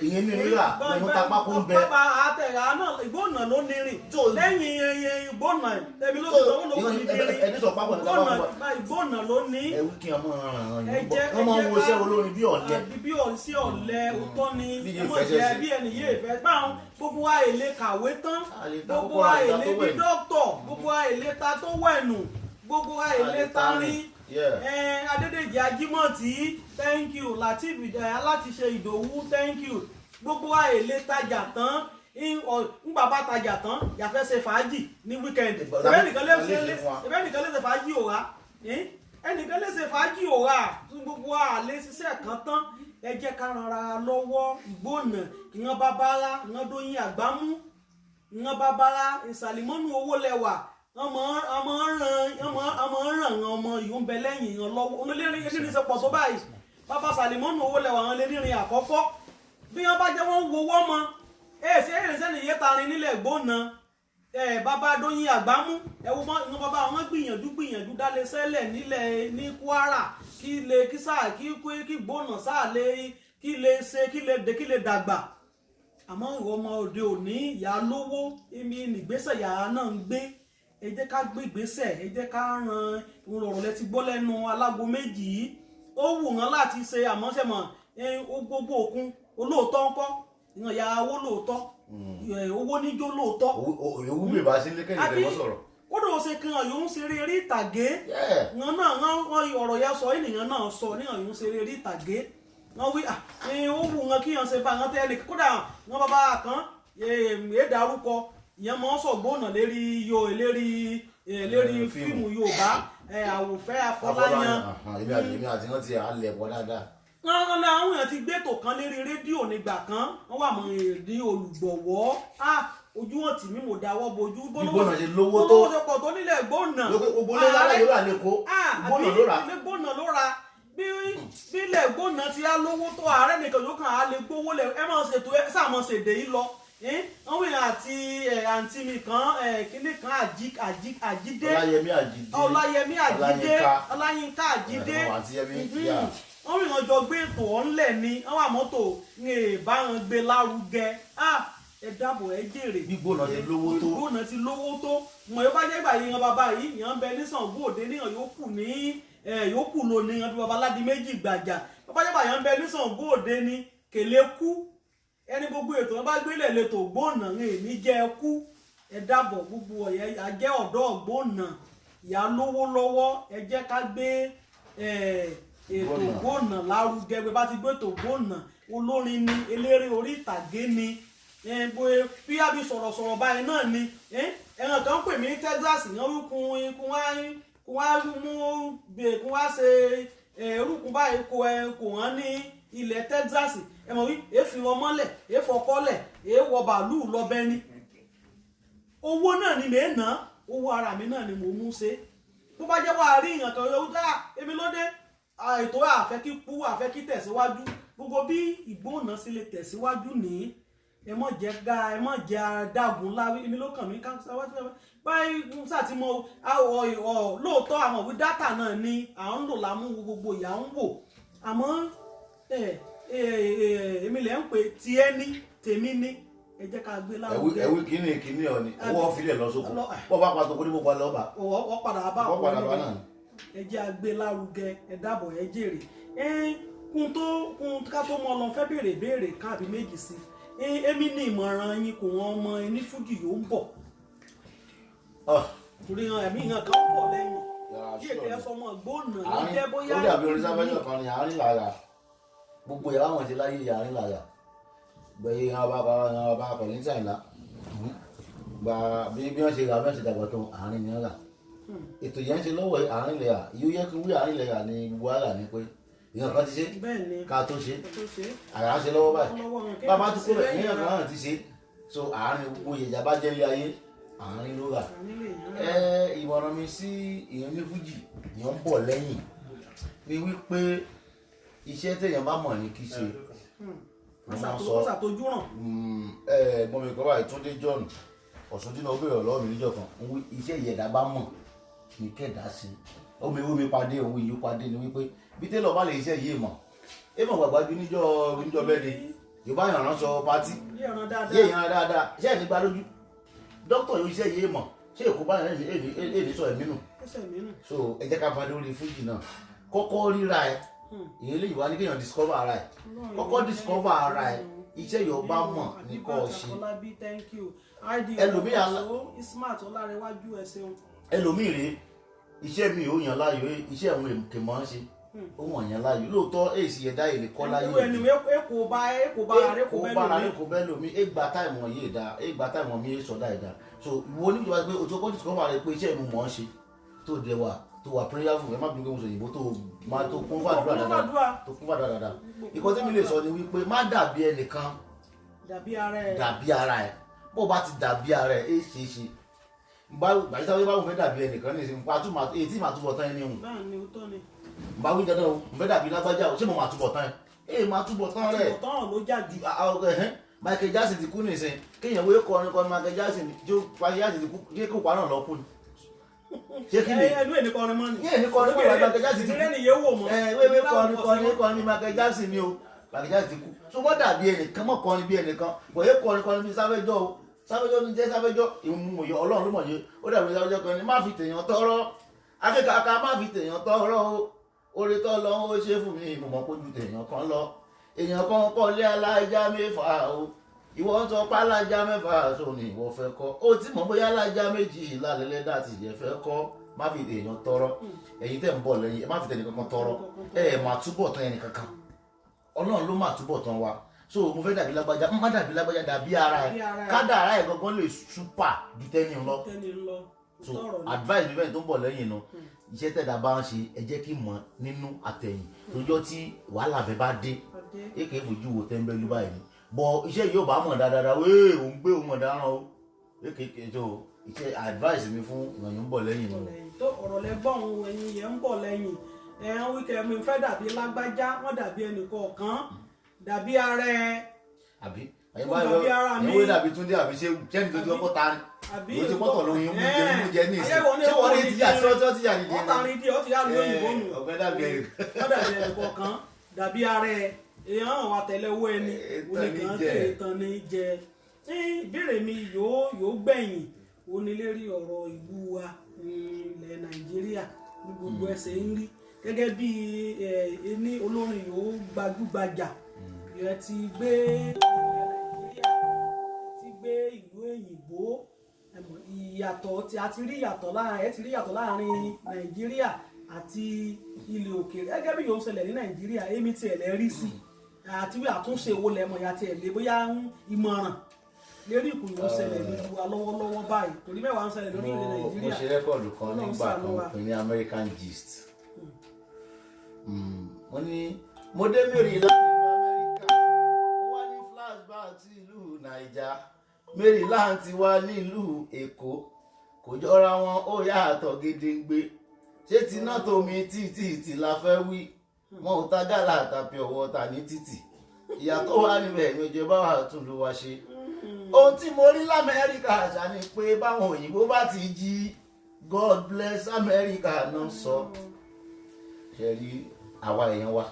S2: ìyẹn ní rírà lẹ́nu tapá kó ń bẹ.
S1: àtẹ̀yà náà Ìgbónà ló ní rìn lẹ́yìn Ìgbónà ẹbí ló sọ wọn ló ní rìn
S2: ẹni sọ pápọ̀ nípa wọn
S1: Ìgbónà ló ní.
S2: ẹ wí kí ọmọ wọn máa ń wo iṣẹ́ olórin bí ọ̀lẹ.
S1: bí sí ọ̀lẹ òótọ́ ni ẹ mọ̀ jẹ́ bí ẹni yé ìfẹ́ báwọn gbogbo wa èlé kàwé tán gbogbo wa èlé bí dókítọ̀ gbogbo wa èlé ta tó wẹ̀nù gbogbo wa èlé ta rí. Adédèjì Ajímọ̀tí thank you Lateef Alátiṣe Ìdòwú thank you gbogbo wa èlé tajà tán ń bàbá tajà tán yàfẹ́ ṣe fàájì ní wíkẹ́ndì ẹnìkan lè ṣe fàájì òra ẹnìkan lè ṣe fàájì òra gbogbo wa àlè ṣiṣẹ́ kan tán ẹ jẹ́ ká rara lọ́wọ́ Ìgbónà ìran babara ìran Dóyin Àgbámú ìran babara Ìsàlìmọ́nù Owólẹwà ọmọ ràn ọmọ yìí ń bẹ lẹ́yìn ìran lọ́wọ́ olólérin ṣe pọ̀ tó báyìí bàbá Sàlìmọ́nù Owólẹwà àwọn lérírin àkọ́kọ́ bí wọ́n bá jẹ́ wọ́n wo wọ́ mọ́ ṣé èrèsẹ́ni yé tarin nílẹ̀ Ìgbónà bàbá Dóyin Àgbámú ẹ̀wọ̀n ìran bàbá wọn gbìyànjú dálé sẹ́lẹ̀ nílẹ̀ ní Kwara kí Ìgbónà sáà lè kí lè dàgbà àmọ́ ìwọ ọmọ òde òní ìyá lówó èmi nìgbésẹ̀ ìyá náà ń gbé ẹ jẹ́ ká gbé ìgbésẹ̀ ẹ jẹ́ ká ran ìrọ̀rùn lẹ ti gbọ́ lẹ́nu Alágo Méjì yìí ó wù wọ́n láti ṣe àmọ́ṣẹ́mọ̀ gbogbo òkun olóòótọ́ ńkọ́ ìran ìyá owó lóòótọ́ owó níjó lóòótọ́.
S2: òyìnbó bèbè bá sí lékè ìdè mọ́ sọ̀rọ̀.
S1: kódà ó ṣe kan yòó ń ṣeré eré ìtàgé ìran náà ọ̀rọ̀ yẹn sọ ènìyàn náà sọ níyàn yòó ń ṣeré eré ìtàgé wọ́n wí ó wù wọn kí yàn ṣe bá wọn tẹ́lẹ̀ kódà wọn bàbá kan èdárúkọ ìyẹn mọ́ sọ̀gbọ́nà lérí fíìmù Yorùbá Àwòfẹ́ Afọláyan.
S2: èmi àti wọn ti alẹ̀ pọ̀ dáadáa.
S1: àwọn èèyàn ti gbẹ́tò kan lérí rédíò nígbà kan wọ́n wà mọ́ èdè olùgbọ̀wọ́ ojú wọn tì mí mo dáwọ́ bojú
S2: Ìgbónà ṣe lówó tó
S1: ṣe pọ̀ tó nílẹ̀ Ìgbónà.
S2: gbogbo ilé lára yóò rà lẹ́kọ̀ọ́
S1: Ìgbónà ló ra bí ilẹ̀ Ìgbónà ti á lówó tó ààrẹ nìkan yóò kàn á lè gbówó lẹ̀ ẹ máa ṣètò ẹ sáà máa ṣèdè yìí lọ àwọn èèyàn àti àǹtí mi kan kíní kan Àjídé Ọláyẹmí Àjídé Ọláyínká Àjídé wọ́n rìn ọjọ́ gbé ètò ọ̀nlẹ̀ ni àwọn àmọ́tò ní ìbáran gbé lárugẹ ẹ dábọ̀ ẹ jèrè.
S2: Ìgbónà ti lówó tó
S1: Ìgbónà ti lówó tó mọ̀ yóò bá jẹ́ ìgbà yìí yan bàbá yìí yàn ń bẹ ní Ṣàngó Òde níyàn yòókù lò ní yan bí bàbá Ládìméjì Gbàjà bàbá jẹ́ ìgbà yàn ń bẹ ní Ṣàngó Òde ní kèlé kú ẹni gbogbo ètò wọn bá gbélé lẹ́tọ̀ Ìgbónà ní jẹ́ kú ẹ dábọ̀ gbogbo ọ̀yẹ́ ajẹ́ ọ̀dọ́ Ìgbónà ìyá lówó lọ́wọ́ ẹ jẹ́ ká gbé ètò Ìgbónà lárugẹ bá ti gbé ètò Ìgbónà olórin ni eléré orí ìtàgé ni bí àbí sọ̀rọ̀sọ̀rọ̀ báyìí náà ni ẹ̀ràn kan pè mí Texas yẹn wí kún wá ṣe erúkún báyìí kò hàn ní ilẹ̀ Texas ẹ mọ̀ wí èéfì wọn mọ́lẹ̀ èéfọkọ́lẹ̀ èéwọ bàálù lọ́bẹ̀ ni owó náà ni mèé ná owó ara mi náà ni mò ń mú ṣe tó bá jẹ́ wàá rí ìyàn kan yóò dá èmi ló dé ètò àfẹ́ kí tẹ̀síwájú gbogbo bí Ìgbóhùnà sí lè tẹ̀síwájú nìyí ẹ mọ̀ jẹ́ adágún láwí èmi ló kàn mí ká báyìí sàtí mo lóòótọ́ àwọn òwe dátà náà ni à ń lò lámú gbogbo ìyá ń wò àmọ́ èmi lè ń pè tiẹ̀ ní tèmi ní ẹ jẹ́ ká gbé lárugẹ.
S2: ẹwí kìíní ọ̀ni owó ọ̀fìlẹ̀ lọ sóko bọ́ bá pàtó kó ní gbogbo ọlọ́ba.
S1: wọ́n padà bá
S2: ọ̀pọ̀ náà.
S1: ẹ jẹ́ àgbé lárugẹ ẹ dábọ̀ ẹ jèrè kún ká tó mọ lọ fẹ́ béèrè kan àbí méjì sí èmi ní ìmọ̀ràn yín kò wọ́n ọmọ ẹni fújì yóò ń bọ̀ torí ẹ̀mí yẹn kan pọ̀ lẹ́yìn yíyẹ kẹ́ ẹ sọ ọmọ Ìgbóhùnà ló jẹ́ bóyá.
S2: ó dàbí orin sáfẹ́jọ̀ kan ní àárín làrá gbogbo ìyàwó àwọn ti láyé àárín làrá gbẹ̀yẹ ìhàn ọba Kollington Àyìnlá gba bí wọ́n ṣe rà bí wọ́n ṣe dàgbà tó àárín ni wọ́n rà ètò yẹn ń ṣe lọ́wọ́ àárín lẹ́yà yóò yẹ kí wí àárín lẹ́yà ní gbogbo ara ní pé ìyàn kan ti ṣe ká tó ṣe àrà ṣe lọ́wọ́ báyìí bàbá tó kúrò ìyàn kan náà ti ṣe so àárín gbogbo ìyẹ̀jà bá jẹ́ ilé ayé àárín ló rà ìmọ̀ràn mi sí ìyẹn ní fújì ìyẹn ń bọ̀ lẹ́yìn ni wípé iṣẹ́ téèyàn bá mọ̀ ní kí ṣe wọ́n máa sọ gbọ́n mi kọ́ báyìí Túndé John Ọ̀ṣúndínà ó bèrè ọ̀lọ́wọ́ mi níjọ́ kan iṣẹ́ ìyẹ̀dá bá mọ̀ ní kẹ́ẹ̀dá sí omi ìwé mi padé òun ìyó padé ni wípé bí tẹ́lọ̀ bá lè iṣẹ́ yìí mọ̀ èèmọ̀ gbàgbájú níjọ́ bẹ́ẹ̀ni Yorùbá yàn ránṣọ pátí yé ìyàn dáadáa iṣẹ́ ìní gba lójú dókítà yóò iṣẹ́ yìí mọ̀ ṣé èkó bá yàn èdè sọ ẹ̀mí nù so ẹ jẹ́ ká padà lórí fújì náà kọ́kọ́ ríra ẹ ìyẹn lè wá ní kéèyàn discover ara ẹ kọ́kọ́ discover ara ẹ iṣẹ́ Yorùbá mọ̀ ní kọ́ ṣe ẹlòmíì rèé iṣẹ́ mi ò yàn láàyò iṣẹ́ àwọn èkè máa ń ṣe ó wọ̀n yàn láàyò lóòótọ́ èsì ẹ̀dá èlé kọ́ láyé èkó bẹ́ẹ̀ lómi égbà táìmù yìí dá égbà táìmù mi sọ̀dá ẹ̀dá so ìwọ níbi wá pé o tó kọ́ discover rẹ pé iṣẹ́ mi mọ̀ ọ́n ṣe tó dẹ̀ wà tó wà prayerful ẹ má bí gbogbo òyìnbó tó máa tó kún fàdúrà dáadáa ìkọ́ tí mi lè sọ ni wípé má dàbí ẹnìkan dàbí ara ẹ bó bá ti dàbí ara ẹ ṣe é ṣe báyìí sábẹ́ báwo fẹ́ dàbí ẹnìkan ní ìsìn èyí tí màá túbọ̀ tán ẹni hùn bá wí dandan o mo fẹ́ dàbí lágbájá o ṣé mo máa túbọ̀ tán ẹ máa túbọ̀ tán rẹ̀
S1: ló jà jù.
S2: Michael Jackson ti kú ní ìsìn kéèyàn wé kọrin Michael Jackson tí ó Michael Jackson ti kú kí kó pa náà lọ kú ni ṣé kí ni
S1: ẹnu ẹ̀ ní kọrin mọ́ ni
S2: yé ní kọrin pé Michael Jackson ti kú
S1: ìrẹ́ni yẹn wò mọ́
S2: wéwé kọrin ní Michael Jackson ni o Michael Jackson ti kú so wọ́n dàbí ẹnìkan mọ́ kọrin bí ẹnìkan kò yẹ kọrin bí sáfẹ́jọ́ o sáfẹ́jọ́ ní jẹ́ sáfẹ́jọ́ ìmúyọ Ọlọ́run ló mọ̀ yé ó dàbí sáfẹ́jọ́ kan ní má fi tèèyàn tọrọ akẹ́kọ̀ọ́ má fi tèèyàn tọrọ o orí tó lọ ó ṣe fún mi mo mọ̀ pé ju tèèyàn kan lọ èèyàn kan kọ́ lé alájà mẹ́fà o ìwọ ń sọ pé alájà mẹ́fà tó ní ìwọ fẹ́ kọ́ ó ti mọ̀ bóyá alájà méjì lálẹ́lẹ́dà ti yẹ fẹ́ kọ́ má fi tèèyàn tọrọ ẹ̀yin tẹ̀ ń bọ̀ lẹ́yìn ẹ má fi tèèyàn kankan tọrọ ẹ má túbọ̀ tán ẹnì kankan Ọlọ́run ló má túbọ̀ tán wa so mo fẹ́ dàbí lágbájá má dàbí lágbájá dàbí ara ẹ kádà ara ẹ gangan lè súpà ju tẹ́ni lọ so advice mi fẹ́ni tó ń bọ̀ lẹ́yìn nu iṣẹ́ tẹ̀dá bá ń ṣe ẹ jẹ́ kí mọ̀ nínú àtẹ̀yìn lọ́jọ́ tí wàhálà bẹ́ẹ̀ bá dé èké fojú wo tẹ́ńbẹ́lú báyìí ni bọ̀ iṣẹ́ yóò bá mọ̀ dáadáa wéè òun gbé òun mọ̀ dáràn o èké tó iṣẹ́ advice mi fún ìrànyìn ń bọ̀ lẹ́yìn nu.
S1: tó ọ̀rọ̀ lẹ́gbọ̀n ẹ̀yin yẹn ń bọ̀ lẹ́yìn ẹ̀hán wíkẹ́ mi fẹ́ dàbí lágbájá wọ́n dàbí ẹnìkọ̀ọ̀kan dàbí ara ẹ
S2: àbí ìwé dàbí Túndé àbí ṣẹ́ni tó ti ọkọ̀ ta ni ìwé ti pọ̀tọ̀ lóyún mú jẹ ní ìsìn ṣé wọ́n ní ti yà tí wọ́n ti yà ní jẹ ní.
S1: ọ̀tàrin díẹ̀ ó ti yà lóyìnbó nù
S2: ọ̀fẹ́ dàbí ẹ̀rì.
S1: wọ́n dàbí ẹnìkọ̀ọ̀kan dàbí ara ẹ èèyàn wà tẹ̀lé owó ẹni oníkan tẹ̀ tán ní jẹ. ìbéèrè mi yóò gbẹ̀yìn onílérí ọ̀rọ̀ ìlú wa ilẹ̀ Nàìjíríà ní gbogbo ẹsẹ̀ ń rí gẹ́gẹ́ bí ẹni olórin yóò gbajúgbajà ìrẹ́ ti gbé Nàìjíríà ti gbé ìlú òyìnbó ìyàtọ̀ tí a ti rí ìyàtọ̀ láàrin Nàìjíríà àti ilẹ̀ òkèèrè gẹ́gẹ́ bí yóò ṣẹlẹ̀ ní Nàìjíríà èmi tiẹ̀ lẹ́ rí sí àti àtúnṣe wo lẹ́mọ̀ ya tiẹ̀ lé bóyá ìmọ̀ràn lérí ìkùn yóò ṣẹlẹ̀ ní ìlú wa lọ́wọ́lọ́wọ́ báyìí torí mẹ́wàá ń ṣẹlẹ̀ lórí ilẹ̀ Nàìjíríà.
S2: mo ṣe rẹ́kọ̀dù kan nígbà kan pè ní American Gist mo ní mo dé Maryland ìlú Amẹ́ríkà ó wá ní flashback sí ìlú Naija Maryland ti wá nílùú Èkó kò jọra wọn ó yàtọ̀ gédéǹgbé ṣé tiná tómi títí la fẹ́ wí wọn ò ta gàlà àtàpì ọ̀wọ́ ta ní títì ìyàtọ̀ wà níbẹ̀ ní ojú bá wà tún ló wá ṣe. Ohun tí mo rí l'Amẹ́ríkà àṣà ni pé báwọn òyìnbó bá ti jí God bless America náà sọ ṣe rí àwa èèyàn wa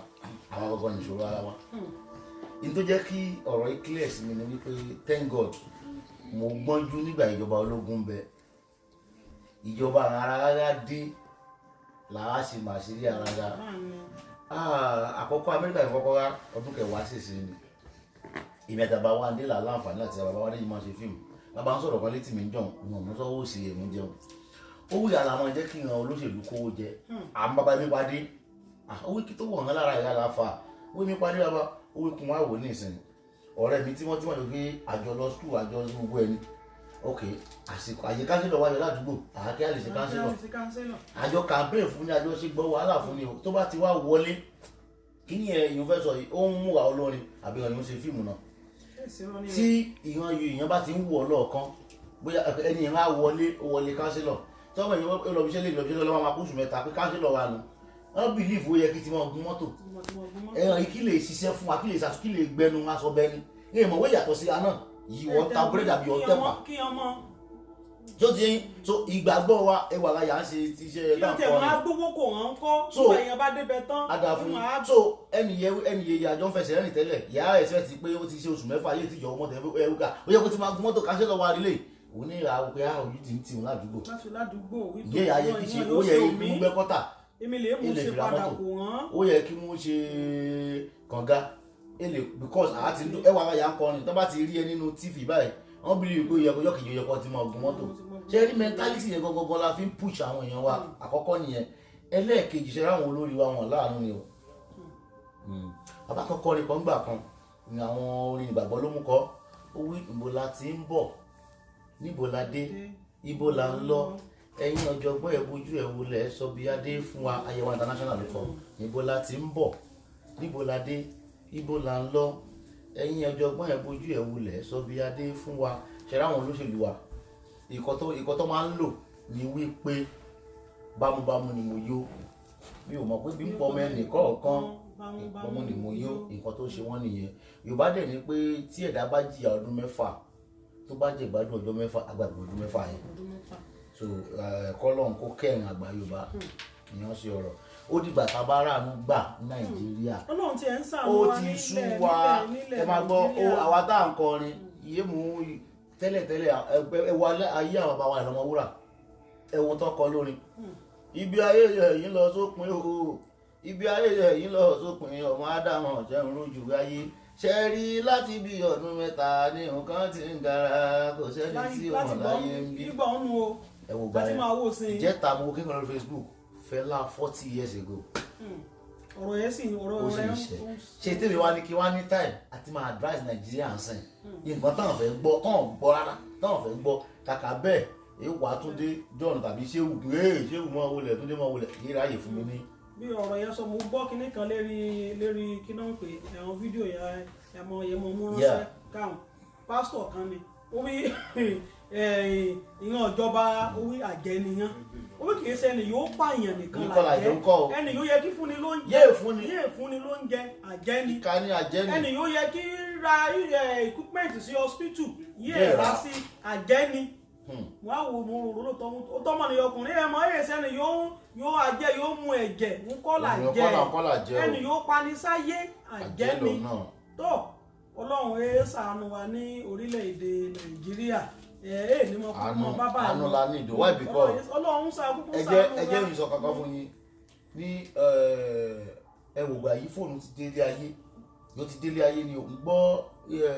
S2: àwa gbogbo nìṣòro ara wa. In tó jẹ́ kí ọ̀rọ̀ yìí clear sí mi ni wípé thank God mo gbọ́njú nígbà ìjọba ológun bẹ ìjọba ara dé làwa sì máa ṣe rí ara àkọ́kọ́ Amẹ́ríkà ìkọ́kọ́ wá ọdún kẹwàá ṣèṣe ni èmi àtàbà wa ndé là láǹfààní àti àbàbà wa lẹ́yìn máa ṣe fíìmù bàbá ń sọ̀rọ̀ kan létí mi ń jọun ọmọ mi sọ́wọ́ òsì èmi jẹun owó yàrá àwọn jẹ́ kí ìran olóṣèlú kówó jẹ àwọn bàbá mi padé owó kí tó wọ̀ hàn lára ìyá la fà owó mi padé bàbá owó kún wá wò ní ìsìn ọ̀rẹ́ mi tí wọ́n jọ pé àjọ lọ skul àjọ gbogbo ẹni ok àsìkò àyè kánsílọ̀ wáyé ládùúgbò àákẹ́ àlè ṣe kánsílọ̀ àjọ campaign fún ni àjọ ṣe gbọ́ wàhálà fún ni o tó bá ti wá wọlé kí ni èèyàn fẹ́ sọ yìí ó ń múra olórin àbí ọ̀yàn ṣe fíìmù náà tí ìyàn bá ti ń wọ̀ lọ́ọ̀kan bóyá ẹni ìyàn á wọlé kánsílọ̀ tí wọ́n mọ̀ ìlọ́bíṣẹ́ lọ́wọ́ máa kóṣù mẹ́ta pé kánsílọ̀ wà nù wọ́n bìlíìfù ó yẹ kí ti máa gun mọ́tò ẹ̀yàn yìí kí lè ṣiṣẹ́ fún wa kí lè ṣàtúnkí lè gbẹnu aṣọ bẹni ní ìmọ̀wé yàtọ̀ sí aná yìí wọ́n ta búrẹ́dì àbí ọ̀tẹ́pà tó ti yín so ìgbàgbọ́ wa ẹwà láyà ń ṣe ti ṣe
S1: dáńkọ́ ni. yóò tẹ̀ wọ́n á gbówó kò wọ́n ń kọ́ nígbà yẹn bá débẹ̀ tán.
S2: adàfún so ẹnìyẹ àjọ ń fẹsẹ̀ rẹ́rìn tẹ́lẹ̀ yàrá ẹ̀sẹ̀ ti pé ó ti ṣe oṣù mẹ́fà yé ti jọ ọmọ tẹ̀lé ẹrú ká ó yẹ kó ti máa gun mọ́tò káṣẹ́ lọ́wọ́ àrílé òun ní ìhà òpè ojú ti ń tì wọn ládùúgbò yé ayé kí ṣe ó yẹ kí mú gbẹ́kọ́tà ó yẹ kí mú ṣe kànga because àti ẹwà àyà ń kọrin tó bá ti rí ẹ nínú TV báyìí wọ́n bí ìgbó yọkọjọ́ kìí yọkọ tí máa gun mọ́tò ṣe rí mentality yẹn gangan la fi ń push àwọn èèyàn wa àkọ́kọ́ nìyẹn ẹlẹ́ẹ̀kejì ṣe ráwọn olórí wa wọn láàánú ni o bàbá kan kọrin kan gbà kan ní àwọn orin ìgbàgbọ́ ló mú kọ ó wí ìbò la ti ń bọ̀ níbo la dé ibo la ń lọ ẹ̀yin ọ̀jọ̀gbọ́n ẹ̀ bójú ẹ̀ wọlé sọ bí adé fún wa Ayẹwà international ló kọ níbo la ti ń bọ̀ níbo la dé ibo la ń lọ ẹ̀yin ọ̀jọ̀gbọ́n ẹ̀ bójú ẹ̀ wulẹ̀ sọ bí adé fún wa ṣẹ̀rá àwọn olóṣèlú wa ìkọ́ tó máa ń lò ní wípé bámúbámú ni mo yó mi ò mọ̀ pé bí ń pọ̀ mẹ́rin kọ̀ọ̀kan ìpọ́nmú ni mo yó nǹkan tó ṣe wọ́n nìyẹn Yorùbá dẹ̀ ní pé tí ẹ̀dá bá jìyà ọdún mẹ́fà tó bá jẹ ìgbádùn ọjọ́ mẹ́fà àgbàgbọ́ ọdún mẹ́fà yẹn so kọ́lọ́n kó kẹ́rin àgbà Yorùbá ìyẹn ṣe ọ̀rọ̀ ó dìgbà tá a bá ráàánú gbà ní Nàìjíríà ó ti sú wa ẹ máa gbọ́ àwa tá à ń kọrin iye mú tẹ́lẹ̀tẹ́lẹ̀ ẹwà ayé àwọn bàbá wa ìlọmọ wúrà ẹwọ́n tó kọ lórin ibi ayé yìí lọ sópin o ibi ayé yìí lọ sópin ọmọ Ádámọ̀ jẹun lójú ayé ṣe rí láti bí ọdún mẹ́ta ní nǹkan tí ń gara kò sẹ́ni tí ọmọ láyé ń bí ẹwọ gbà yẹn ìjẹta mo kí n lọ Facebook Fẹlá 40 years ago
S1: ọ̀rọ̀ yẹn sì ọ̀rọ̀ rẹ̀
S2: ṣe tèmi wá ní kí wá ní time àti máa advise Nàìjíríà ń sìn nǹkan táwọn fẹ́ gbọ́ táwọn gbọ́ rárá táwọn fẹ́ gbọ́ kàkà bẹ́ẹ̀ èyí wà Túndé John tàbí ṣéwù mọ́ wọlé Túndé mọ́ wọlé kí ráyè fún mi ní.
S1: bí ọ̀rọ̀ yẹn sọ mo gbọ́ kinní kan lérí kí náà ń pè àwọn fídíò yẹn mọ mú ránṣẹ́ káwọn pásítọ̀ kan ni ó wí ìran ìjọba ó wí àjẹniyàn ó wí kì í ṣe ẹni yóò pààyàn nìkan làjẹ ẹni yóò yẹ kí fúnni ló ń jẹ yéè fúnni ló ń jẹ àjẹni ẹni yóò yẹ kí ra equipment sí hospital yéè rà sí àjẹni wá wo mo rò lóòótọ́ ó tọ́mọ ní ọkùnrin ẹ̀ mọ́ èyí sẹ́ni yóò àjẹ yóò mu ẹ̀jẹ̀ ń kọ́là jẹ ẹni yóò pani sáyé àjẹni tó Ọlọ́run ẹ ṣàánú wa ní orílẹ̀-èdè Nàìjíríà ní mo kú mọ bàbá yìí
S2: àánú la ní ìdòwà ìbíkọ́
S1: Ọlọ́run ṣàánú wa
S2: ẹjẹ́ mi sọ kankan fún yín ní ẹwògbà yìí fóònù ti délé ayé yóò ti délé ayé ni o ń gbọ́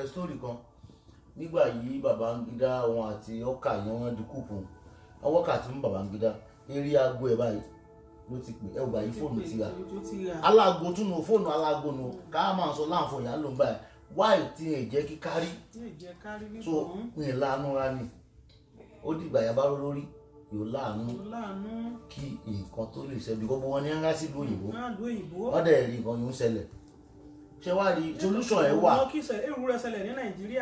S2: sítórì kan nígbà yìí Babangida wọn àti ọkà yẹn wọn di kúùpù àwọn ọkà tí mú Babangida eré aago ẹ báyìí ló ti pè ẹwògbà yìí fóònù ti rà aláàgó tún nù fóònù aláàgó nù ká máa sọ láǹfọ ìyá ló ń báyìí wáì tí ẹ jẹ́ kí kárí so ní ìlànà ra ni ó dìgbà yà bá ró lórí yóò láàánú kí nǹkan tó lè ṣẹbi gbogbo wọn ní ńlá sílùú òyìnbó wọ́n dẹ̀ rí nǹkan yóò ń ṣẹlẹ̀ ṣé wàá rí solution ẹ̀ wà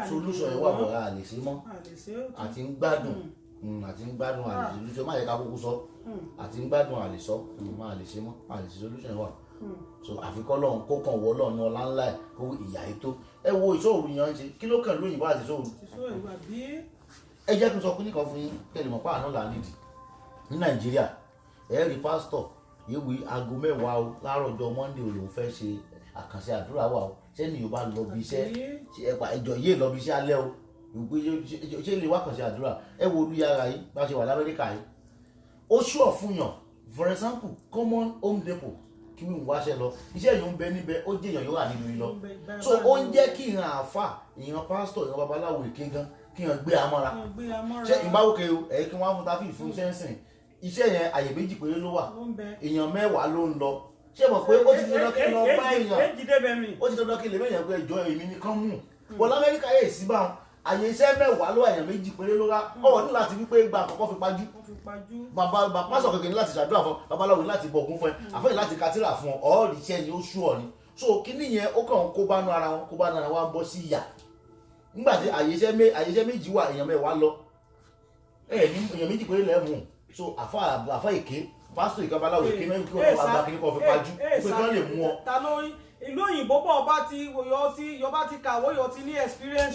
S2: solution ẹ̀ wà bọ̀ a lè ṣe mọ́ àti ń gbádùn àlè ṣe má yẹ ká kúkú sọ àti ń gbádùn àlè sọ má lè ṣe mọ́ àlè ṣe solution ẹ̀ wà so àfikọ́ lọ́hún kó kàn wọ́ lọ́hún ọlá ńlá ẹ̀ kó ìyá yìí tó ẹ wo ìṣòro yẹn ń ṣe kí ló kàn lóyìnbó àti ìṣòro ẹ jẹ́ kí n sọ pé nìkan fún yín kẹ́lẹ́ mọ̀ pààrọ̀ là nídìí ní nàìjíríà ẹ rí pásítọ̀ yéwì aago mẹ́wàá o láàárọ̀ ọjọ́ monday o lòún fẹ́ ṣe àkànṣe àdúrà wa o sẹ́ni yóò bá lọ bí iṣẹ́ ẹjọ́ yé lọ bí iṣẹ́ alẹ́ o ṣé lè wá àkànṣe àdúrà ẹ wo olúyàrá yìí bá ṣe wà lamẹ́ríkà yìí ó ṣùọ̀ fún yàn for example common home depot kí wọ́n wáṣẹ́ lọ iṣẹ́ yìí ń bẹ níbẹ̀ ó jẹ́ èèyàn yóò wà nínú yìí lọ so ó ń jẹ́ kí ìran àáfà ìran pásítọ̀ ìran babaláwo èké gan kí wọ́n gbé amọ́ra ṣé ìbáwókè o ẹ̀ kí wọ́n á fún tàbí ìfún sẹ́ńsìn iṣẹ́ yẹn àyè méjì péré ló wà èèyàn mẹ́wàá ló ń lọ ṣé mọ̀ pé ó ti dandan kí lọ bá èèyàn ó ti dandan kí lè bẹ́ẹ̀ yẹn pé ìjọ èmi nìkan mú bọ́lá amẹ́ríkà yẹ̀ sí báwọn àyè iṣẹ́ mẹ́wàá ló èèyàn méjì péré ló rá ọ̀rọ̀ ní láti wípé gba àkọ́kọ́ fi pajú bàbá pásọ̀ kékeré ní láti ṣàdúrà fún babaláwo ní láti bọ̀gún fún ẹ àfẹ́yìn láti katira fún ọ ọ̀ọ́rì iṣẹ́ ni ó ṣú ọ ni so kíní yẹn ó kàn kó bánú ara wọn kó bánú ara wọn bọ́ sí ìyà nígbà tí àyè iṣẹ́ méjì wà èèyàn mẹ́wàá lọ èèyàn méjì péré lẹ́mú so àfa èké pásítọ̀ ìkábaláwo èké mẹ́rin kí wọ́n bá kíní kan fi pajú pé kí wọ́n lè mú ọ.
S1: ìlú òyìnbó bọ̀ ọba ti kàwé yọ ti ní experience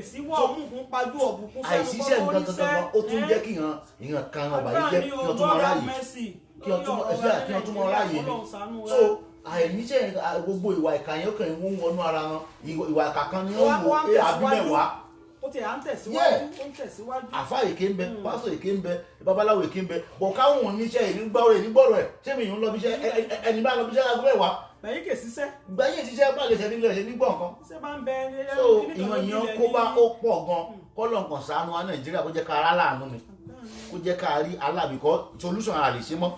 S1: sí wọ́n mú fún pajú ọ̀bùkún fẹ́
S2: àìsíṣẹ́ nǹkan gangan ó tún jẹ́ kí ìran kan ọba yìí jẹ́ kí wọ́n tún mọ ráàyè kí wọ́n tún mọ ráàyè ni so àìníṣẹ́ gbogbo ìwà ìkà yẹn kàn ń wọnú ara wọn ìwà ìkà kan ni wọ́n wò pé àbí mẹ́wàá
S1: ó ti à ń tẹ̀síwájú
S2: àfa èké ń bẹ pásítọ̀ èké ń bẹ babaláwo èké ń bẹ bọ̀ káwọn oníṣẹ́ ìnígbọ́rọ̀ ẹ̀ ṣé mi yìí ń lọ bí iṣẹ́ ẹni bá lọ bí iṣẹ́ lágbo mẹ́wàá
S1: gbẹ̀yìn kè síṣẹ́
S2: gbẹ̀yìn ṣiṣẹ́ bá lè ṣe nílé ẹ̀ṣẹ̀ nígbọ̀ nǹkan
S1: iṣẹ́ bá ń bẹ
S2: so ìyàn kó bá ó pọ̀ gan kọ́lọ̀ nǹkan ṣàánú wa nàìjíríà kó jẹ́ ká ara láàánú mi kó jẹ́ ká rí alábìkọ́ solution àlè ṣe mọ́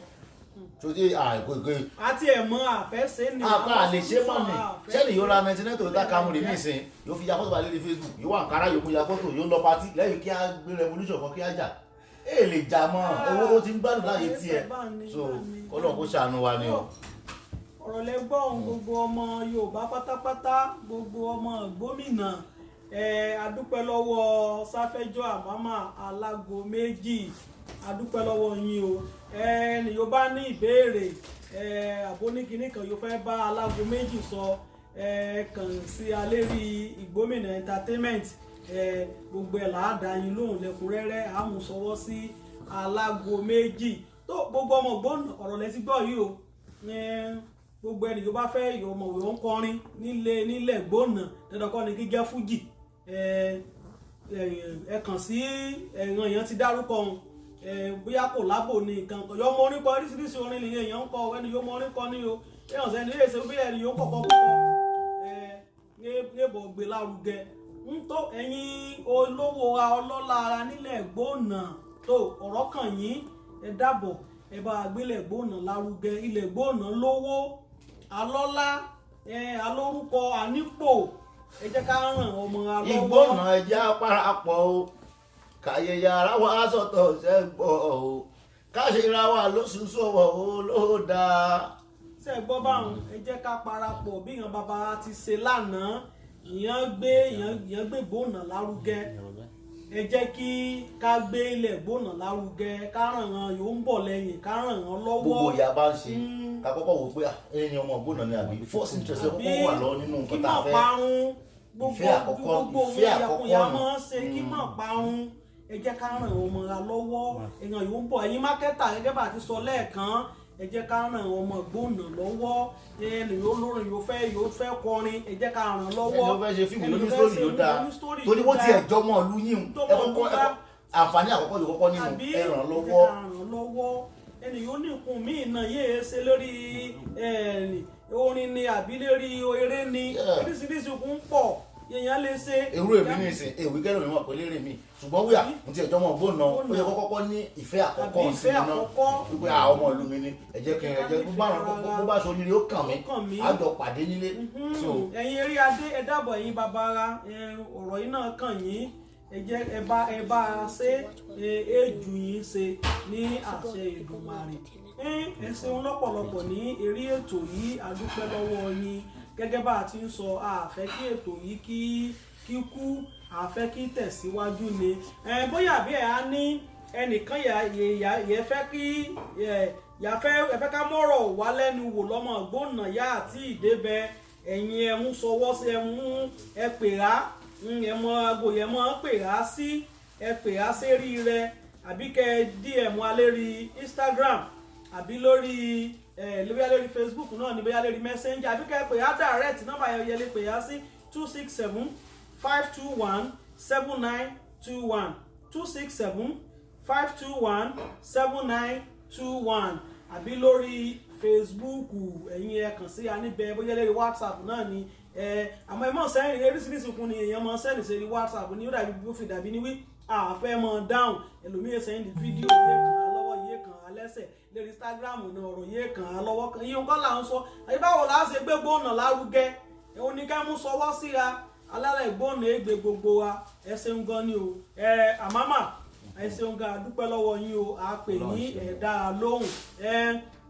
S2: sotí àìkòkè
S1: àti ẹ̀mọ́ àfẹ́sẹ́ ni
S2: àpá àlè ṣe mọ́ ni sẹ́ni yóò ra 99 Toyota Camry nísìn yóò fi ya fọ́tò balẹ̀ ní Facebook yóò wà nkárá yóò mú ya fọ́tò yóò lọ pátì lẹ́yìn kí á gbé revolution kan kí á jà lè jà mọ́ owó tó ti ń gbádùn láàyè tiẹ̀ so kọ́lọ̀ kó ṣàánú wa ni o.
S1: ọ̀rọ̀ lẹ́gbọ́n gbogbo ọmọ Yorùbá pátápátá gbogbo ọmọ gómìnà adúpẹ́ lọ́wọ́ Sáfẹ́jọ́ Àmámà Alágo Méjì adúpẹ́ lọ́wọ́ yín o ẹni yóò bá ní ìbéèrè àbóníkíní kan yóò fẹ́ bá Alágo Méjì sọ kàn sí alérí Ìgbómìnà entertainment gbogbo ẹ̀ láàdá yín lóhùn lẹ́kùnrẹ́rẹ́ àmúṣọwọ́ sí Alágo Méjì tó gbogbo ọmọ ògbónà ọ̀rọ̀ lẹ́sí gbọ́ yìí o gbogbo ẹni yóò bá fẹ́ ìyọ̀mọ̀wé ó ń kọrin nílẹ̀ gbónà dandan kọ́ ni gígẹ́ fújì ẹ kàn sí ẹ̀ràn èèyàn ti dárúkọ ohun bóyá kò lábò ní nǹkan kan yọ ọmọ orin kọ oríṣiríṣi orin nìyẹn èèyàn ń kọ ẹni yóò mọ orin kọ ní o èèyàn sẹ́ni lè ṣe bí ẹni yóò kọ̀kọ́ gbébọ̀ gbé lárugẹ ń tó ẹ̀yin olówó ọlọ́lá ara nílẹ̀ gbóná tó ọ̀rọ̀ kàn yín ẹ dábọ̀ ẹ bá gbélẹ̀ gbóná lárugẹ ilẹ̀ gbóná lówó alọ́lá alórúkọ ànípò ẹ jẹ́ ká ràn ọmọ alọ́wọ́.
S2: Ìgbóná ẹja parapọ̀ o kàyẹ̀yà ara wa sọ̀tọ̀ ṣẹ́gbọ̀ o káṣíra wa lóṣooṣù ọ̀wọ̀ o ló dáa.
S1: ṣe gbọ́ báwọn ẹ jẹ́ ká parapọ̀ bí ìyàn bàbá ti ṣe lánàá ìyàn gbé gbóná lárugẹ ẹ jẹ́ kí ká gbé ilẹ̀ gbóná lárugẹ ká ràn án yóò ń bọ̀ lẹ́yìn ká ràn án lọ́wọ́.
S2: gbogbo ìyá bá ń ṣe ká kọ́kọ́ wò pé ẹni ọmọ gbóná ni àbí first interest kọ́kọ́ wà lọ nínú nǹkan tá a fẹ́. ìfẹ́ àkọ́kọ́
S1: máa ń ṣe kí mọ̀ parun ẹ jẹ́ ká ràn ọmọ ra lọ́wọ́ èèyàn yóò ń bọ̀ ẹ̀yin mákẹ́tà gẹ́gẹ́ bá ti sọ lẹ́ẹ̀kan ẹ jẹ́ ká ràn ọmọ gbóná lọ́wọ́ ẹni yóò lórin yóò fẹ́ kọrin ẹ jẹ́ ká ràn lọ́wọ́
S2: ẹni yóò fẹ́ ṣe fíìmù lóní sítórì yóò dáa torí wọ́n ti ẹ̀jọ́ mọ́ ìlú yín ẹ kọ́kọ́ àǹfààní àkọ́kọ́ yóò kọ́kọ́ nínú ẹ ràn
S1: lọ́wọ́ ẹni yóò ní nǹkan míì náà yéé ṣe lórí orin ni àbí lórí eré ni oríṣiríṣi òkun pọ̀ èèyàn lè ṣe.
S2: èrú èmi ní ìsìn èwì kẹrù mi wọn kò lérè mi ṣùgbọ́n wíwà mo ti ẹ̀jọ́ mọ̀ gbóná ó yẹ kọ́kọ́ ní ìfẹ́ àkọ́kọ́ sí iná wípé ọmọ ìlú mi ni ẹ jẹ́ kí n bó bá ṣoríire ó kàn mí á jọ pàdé nílé.
S1: ẹ̀yin eré adé ẹ dábọ̀ ẹ̀yin bàbá ara ọ̀rọ̀ yìí náà kàn yín ẹ jẹ́ ẹ bá a ṣe éjù yín ṣe ní àṣẹ Èdùmàrè. Ẹ ṣeun lọ́pọ̀lọpọ̀ ní eré ètò yìí, a dúpẹ́ lọ́wọ́ yín. Gẹ́gẹ́ bá a ti ń sọ, a fẹ́ kí ètò yìí kí kú, a fẹ́ kí tẹ̀síwájú ni. Bóyá bí ẹ á ní ẹnìkan yẹ fẹ́ kí ẹ fẹ́ ká mọ̀rọ̀ wá lẹ́nu wò lọ́mọ gbóná yá àti ìdébẹ ẹ̀yin ẹ mú sọwọ́ sí ẹ pè á ẹmọ aago yẹn mọ́ pè á sí ẹ pè á sérí rẹ àbí kẹ DM alérí Instagram àbí lórí Facebook náà ní bóyá lérí Messenger àbí kẹ pè á direct nọ́mbà yẹn lè pè á sí 267 521 7921 267 521 7921 àbí lórí Facebook ẹ̀yin ẹ kàn sí a níbẹ̀ bóyá lórí WhatsApp náà ni àmọ́ ẹ mọ̀ sẹ́yìn eríṣiríṣi kun ni èèyàn mọ̀ sẹ́yìn sí WhatsApp ní ó dàbí bó fi dàbí ní wí àfẹ́ mọ̀ dáhùn ẹlòmíì sẹ́yìn di fídíò yé kàn án lọ́wọ́ yé kàn án lẹ́sẹ̀ lórí Instagram náà ọ̀rọ̀ yé kàn án lọ́wọ́ kan iye nǹkan là ń sọ àyè báwo la ṣe gbé gbóònà lárugẹ oníkẹ́mú sọwọ́ síra alálẹ̀ ìgbóònà ègbè gbogbo wa ẹ ṣeun gan ni o àmàmà ẹ ṣeun gan adúpẹ́ lọ́wọ́ yín o a pè yín ẹ̀dá lóhùn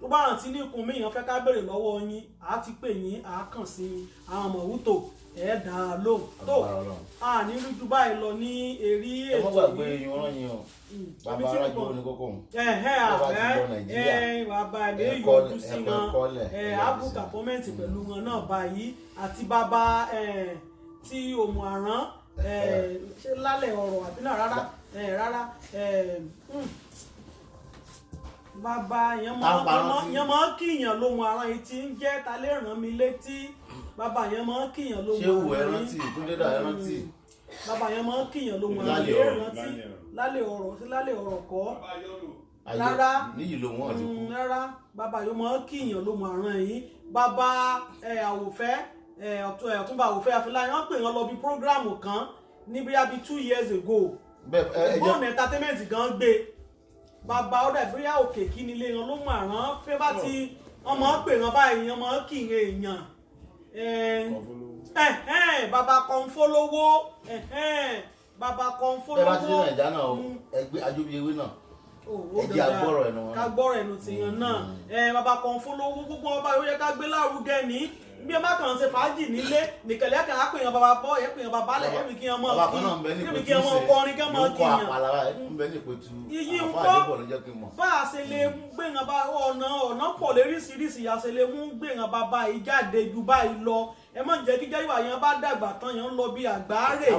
S1: tó bá rántí ní ikùn mi èèyàn fẹ́ ká béèrè lọ́wọ́ yín a ti pè yín a kàn sí àwọn ọmọ wútò ẹ̀dá lóhùn tó a ní rújú báyìí lọ ní eré ètò yìí.
S2: ẹ mọ́ gbàgbé yín wọ́n yín o bàbá arájú oníkókó
S1: bàbá ilé yọjú sí wọn àbùkà kọ́mẹ́ǹtì pẹ̀lú wọn náà báyìí àti bàbá tí òmù àrán ṣe lálẹ́ ọ̀rọ̀ àbí náà rárá bàbá yẹn máa ń kíyàn lóhun àrán yìí tí ń jẹ́ ta lè ràn mí létí bàbá yẹn máa ń kíyàn lóhun àrán yìí.
S2: ṣé òwò ẹrántí ìtúndédà ẹrántí.
S1: bàbá yẹn máa ń kíyàn lóhun àrán yìí rántí lálẹ́ ọ̀rọ̀ kọ́ rárá
S2: níyì ló wọ́n ti kú.
S1: rárá bàbá yẹn máa ń kíyàn lóhun àrán yìí bàbá àwòfẹ́ ọ̀túnba àwòfẹ́ àfihàn wọ́n pè wọ́n lọ bí prógráàmù kan ní bí i 2 years ago bọ́ọ̀nù entertainment gan gbé bàbá ọ̀dà ìbúyà òkè kí nílé wọn ló mọ̀ àrán pé bá ti wọ́n máa ń pè wọ́n báyìí wọ́n máa ń kí èèyàn bàbá kan fólówó bàbá kan fólówó.
S2: ẹ bá ti dé nàìjíríà náà ẹgbẹ́ ajóbíyewé náà ẹjẹ́ agbọ́rọ̀ ẹnu wọn.
S1: ká gbọ́rọ̀ ẹnu tìyàn náà bàbá kan fólówó gbogbo ọba yóò yẹ ká gbé lárugẹ ní bí ẹ má kàn ṣe fàájì nílé nìkẹ̀lẹ́ kan á pè yan bàbá bọ́ ẹ pè yan bàbá lẹ̀ ẹ̀mí kí yan mọ́ kí yan mọ́ kọrin kí yan mọ́ kí yan. iyì ń kọ́ bá a ṣe lè gbé yan bá ọ̀nà pọ̀ léríṣiríṣi a ṣe lè mú gbé yan bàbá yìí jáde ju báyìí lọ ẹ má jẹ́ kí jẹ́wà yẹn bá dàgbà tán yẹn ń lọ bí àgbáre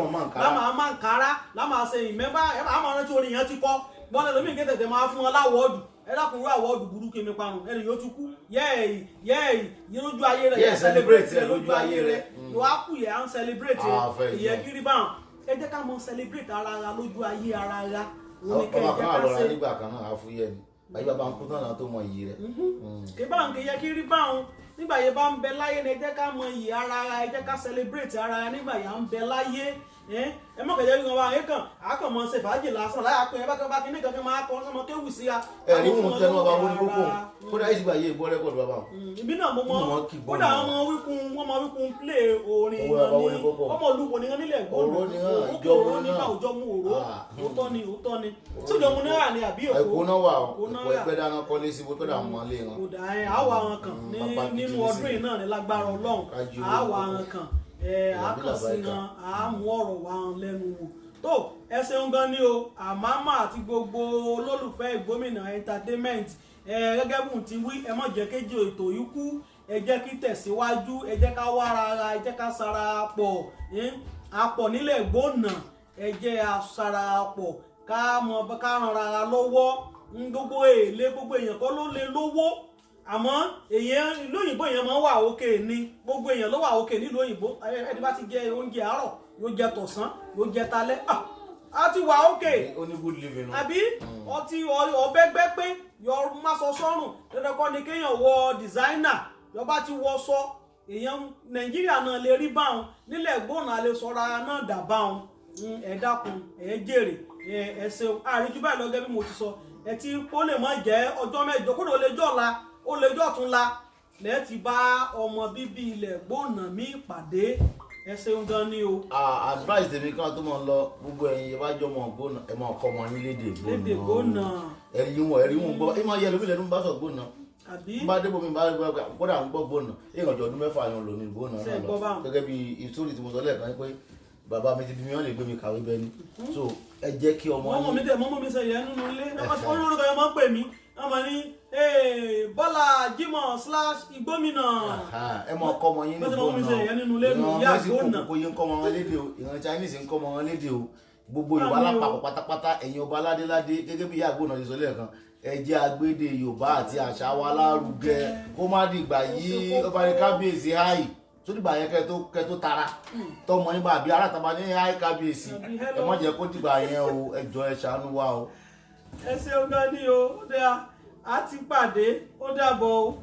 S1: lámà máa ń kára lámà ṣe ìmẹ́bà ẹ máa rántí orin yẹn ti kọ́ bọ́n ẹlòmíì ké tètè máa fún wọn láwọ́ọ̀dù ẹ dákùnrin àwọ́ọ̀dù burúkú mi parun ẹni yóò tún kú yẹ́ẹ̀yì yẹn lójú ayé rẹ̀ yẹn celebrate rẹ̀ lójú ayé rẹ̀ ìwà kù yẹn à ń celebrate ìyẹn kiri báwọn ẹ jẹ́ ká mọ celebrate ara lójú ayé ara
S2: ọba kan àlọ́ra nígbà kan náà àfúyẹ́ ni báyìí bàbá ń kú náà tó mọ iyì rẹ̀.
S1: kí báwọn kì í yẹ kiri báwọn nígbà yẹn bá ń bẹ láyé ni ẹ jẹ́ ká mọ iyì ara ẹ jẹ́ ká celebrate ara nígbà yẹn à ń bẹ láyé ẹ mọ̀ kẹ̀jẹ́ bí wọn bá yẹn kàn á kàn mọ́ ṣe fàájì lásán láyà pé ẹ bá kíní kankan máa kọ́ ọmọ kéwù sí a.
S2: ẹ ní wọn tẹnu ọba wọn ní kókó kódà yìí ti gbà yé ìbọn rẹkọọdù bàbá wọn.
S1: ibi náà mo mọ kódà wọn mọ wíkun play orin wọn ní ọmọ olúwo ní wọn nílẹ̀ gbọ́dọ̀ òró nígbà òjò mú òró òótọ́ ni sójọ́ mu náírà ni àbí òkú.
S2: ẹ̀kọ́ náà wà ẹ̀kọ́ ẹgbẹ́ dáná kọ́lé sí bó tó dà mọ́ lé wọn.
S1: kò dà ẹ́ àwa wọn kàn nínú ọdún yìí náà ní lágbára Ọlọ́run àwa wọn kàn àkànṣe hàn àmú ọ̀rọ̀ wa hàn lẹ́nu wò tó ẹ ṣeun gan ni o àmàmà àti gbogbo olólùfẹ́ Ìgbómìnà entertainment gẹ́gẹ́ bùn ti wí ẹ má jẹ́ kéjì ètò yìí kú ẹ jẹ́ kí tẹ̀síwájú ẹ jẹ́ ká wá ara ẹ jẹ́ ká sara pọ̀ apọ̀ nílẹ̀ Ìgbónà ẹ jẹ́ asara pọ̀ ká ran ara lọ́wọ́ gbogbo èlé gbogbo èèyàn kọ́ ló lè lówó àmọ́ èèyàn ìlú òyìnbó èèyàn máa ń wà òkè ní gbogbo èèyàn ló wà òkè nílùú òyìnbó ẹni bá ti jẹ oúnjẹ àárọ̀ yóò jẹ tọ̀sán yóò jẹ talẹ́ á ti wà òkè àbí ọtí ọbẹ̀ gbẹ́ pé yọ má sọ sọ́rùn dandan kọ́ ni kéèyàn wọ dìsáínà yọba ti wọ sọ èèyàn Nàìjíríà náà lè rí báwọn nílẹ̀ Ìgbónà lè sọra náà dà báwọn ẹ dákun ẹ jèrè ẹ ṣeun àríjú báyìí lọ gẹ́gẹ́ bí mo ti sọ ẹ ti kó lè má jẹ́ ọjọ́ mẹ́jọ kó lè jọ̀la ó lè jọ́ tún la lẹ́ẹ̀ ti bá ọmọ bíbí ilẹ̀ Ìgbónà mi pàdé ẹ ṣeun gan ni o.
S2: advice tèmi kan tó mọ̀ lọ gbogbo ẹ̀yin ẹ bá jọ mọ̀ gbóná ẹ máa kọ́ ọmọ yín lédè
S1: gbóná
S2: ẹ̀rí wọn gbọ́ ẹ máa yẹ lómi lẹ́nu bá sọ gbóná bá dé bomi bá kódà ń gbọ́ gbóná èèyàn ọjọ́ ọdún mẹ́fà yan lò ní gbóná náà lọ gẹ́gẹ́ bí ìsórí tí mo sọ lẹ́ẹ̀kan pé bàbá mi ti bí mi wọ́n lè gbé mi kàwé bẹ́ẹ̀ ni so ẹ jẹ́ kí ọmọ yín.
S1: mọ́mọ́ mi sẹ́yìn nínú ilé wọ́n lórúkọ yẹn máa ń pè mí wọ́n máa ní Bọ́lá Jimoh / Igbómìnà.
S2: ẹ mọ ọkọ ọmọ yín ní gbóná ìran Mexico kò yín kọ́ ọmọ wọn lédè o ìran Chinese ń kọ́ ọmọ wọn lédè o gbogbo Yorùbá lápapọ̀ pátápátá ẹ̀yin ọba aládéládé gẹ́gẹ́ bí ìyá àgbóná ti sọ lẹ́ẹ̀kan ẹ jẹ́ agbédè Yorùbá àti àṣà wa lárugẹ kó má dìgbà yìí ọba ní kábíyèsí háì tó dìgbà yẹn kẹ tó tara tọmọ yín bá bí alátàbá ní háì kábíyèsí ẹ má jẹ́ kó dìgbà yẹn o ẹ jọ̀ọ́ ẹ ṣàánú wa o.
S1: ẹ ṣeun gan ni o ó dáa á ti pàdé ó dàbọ̀ o.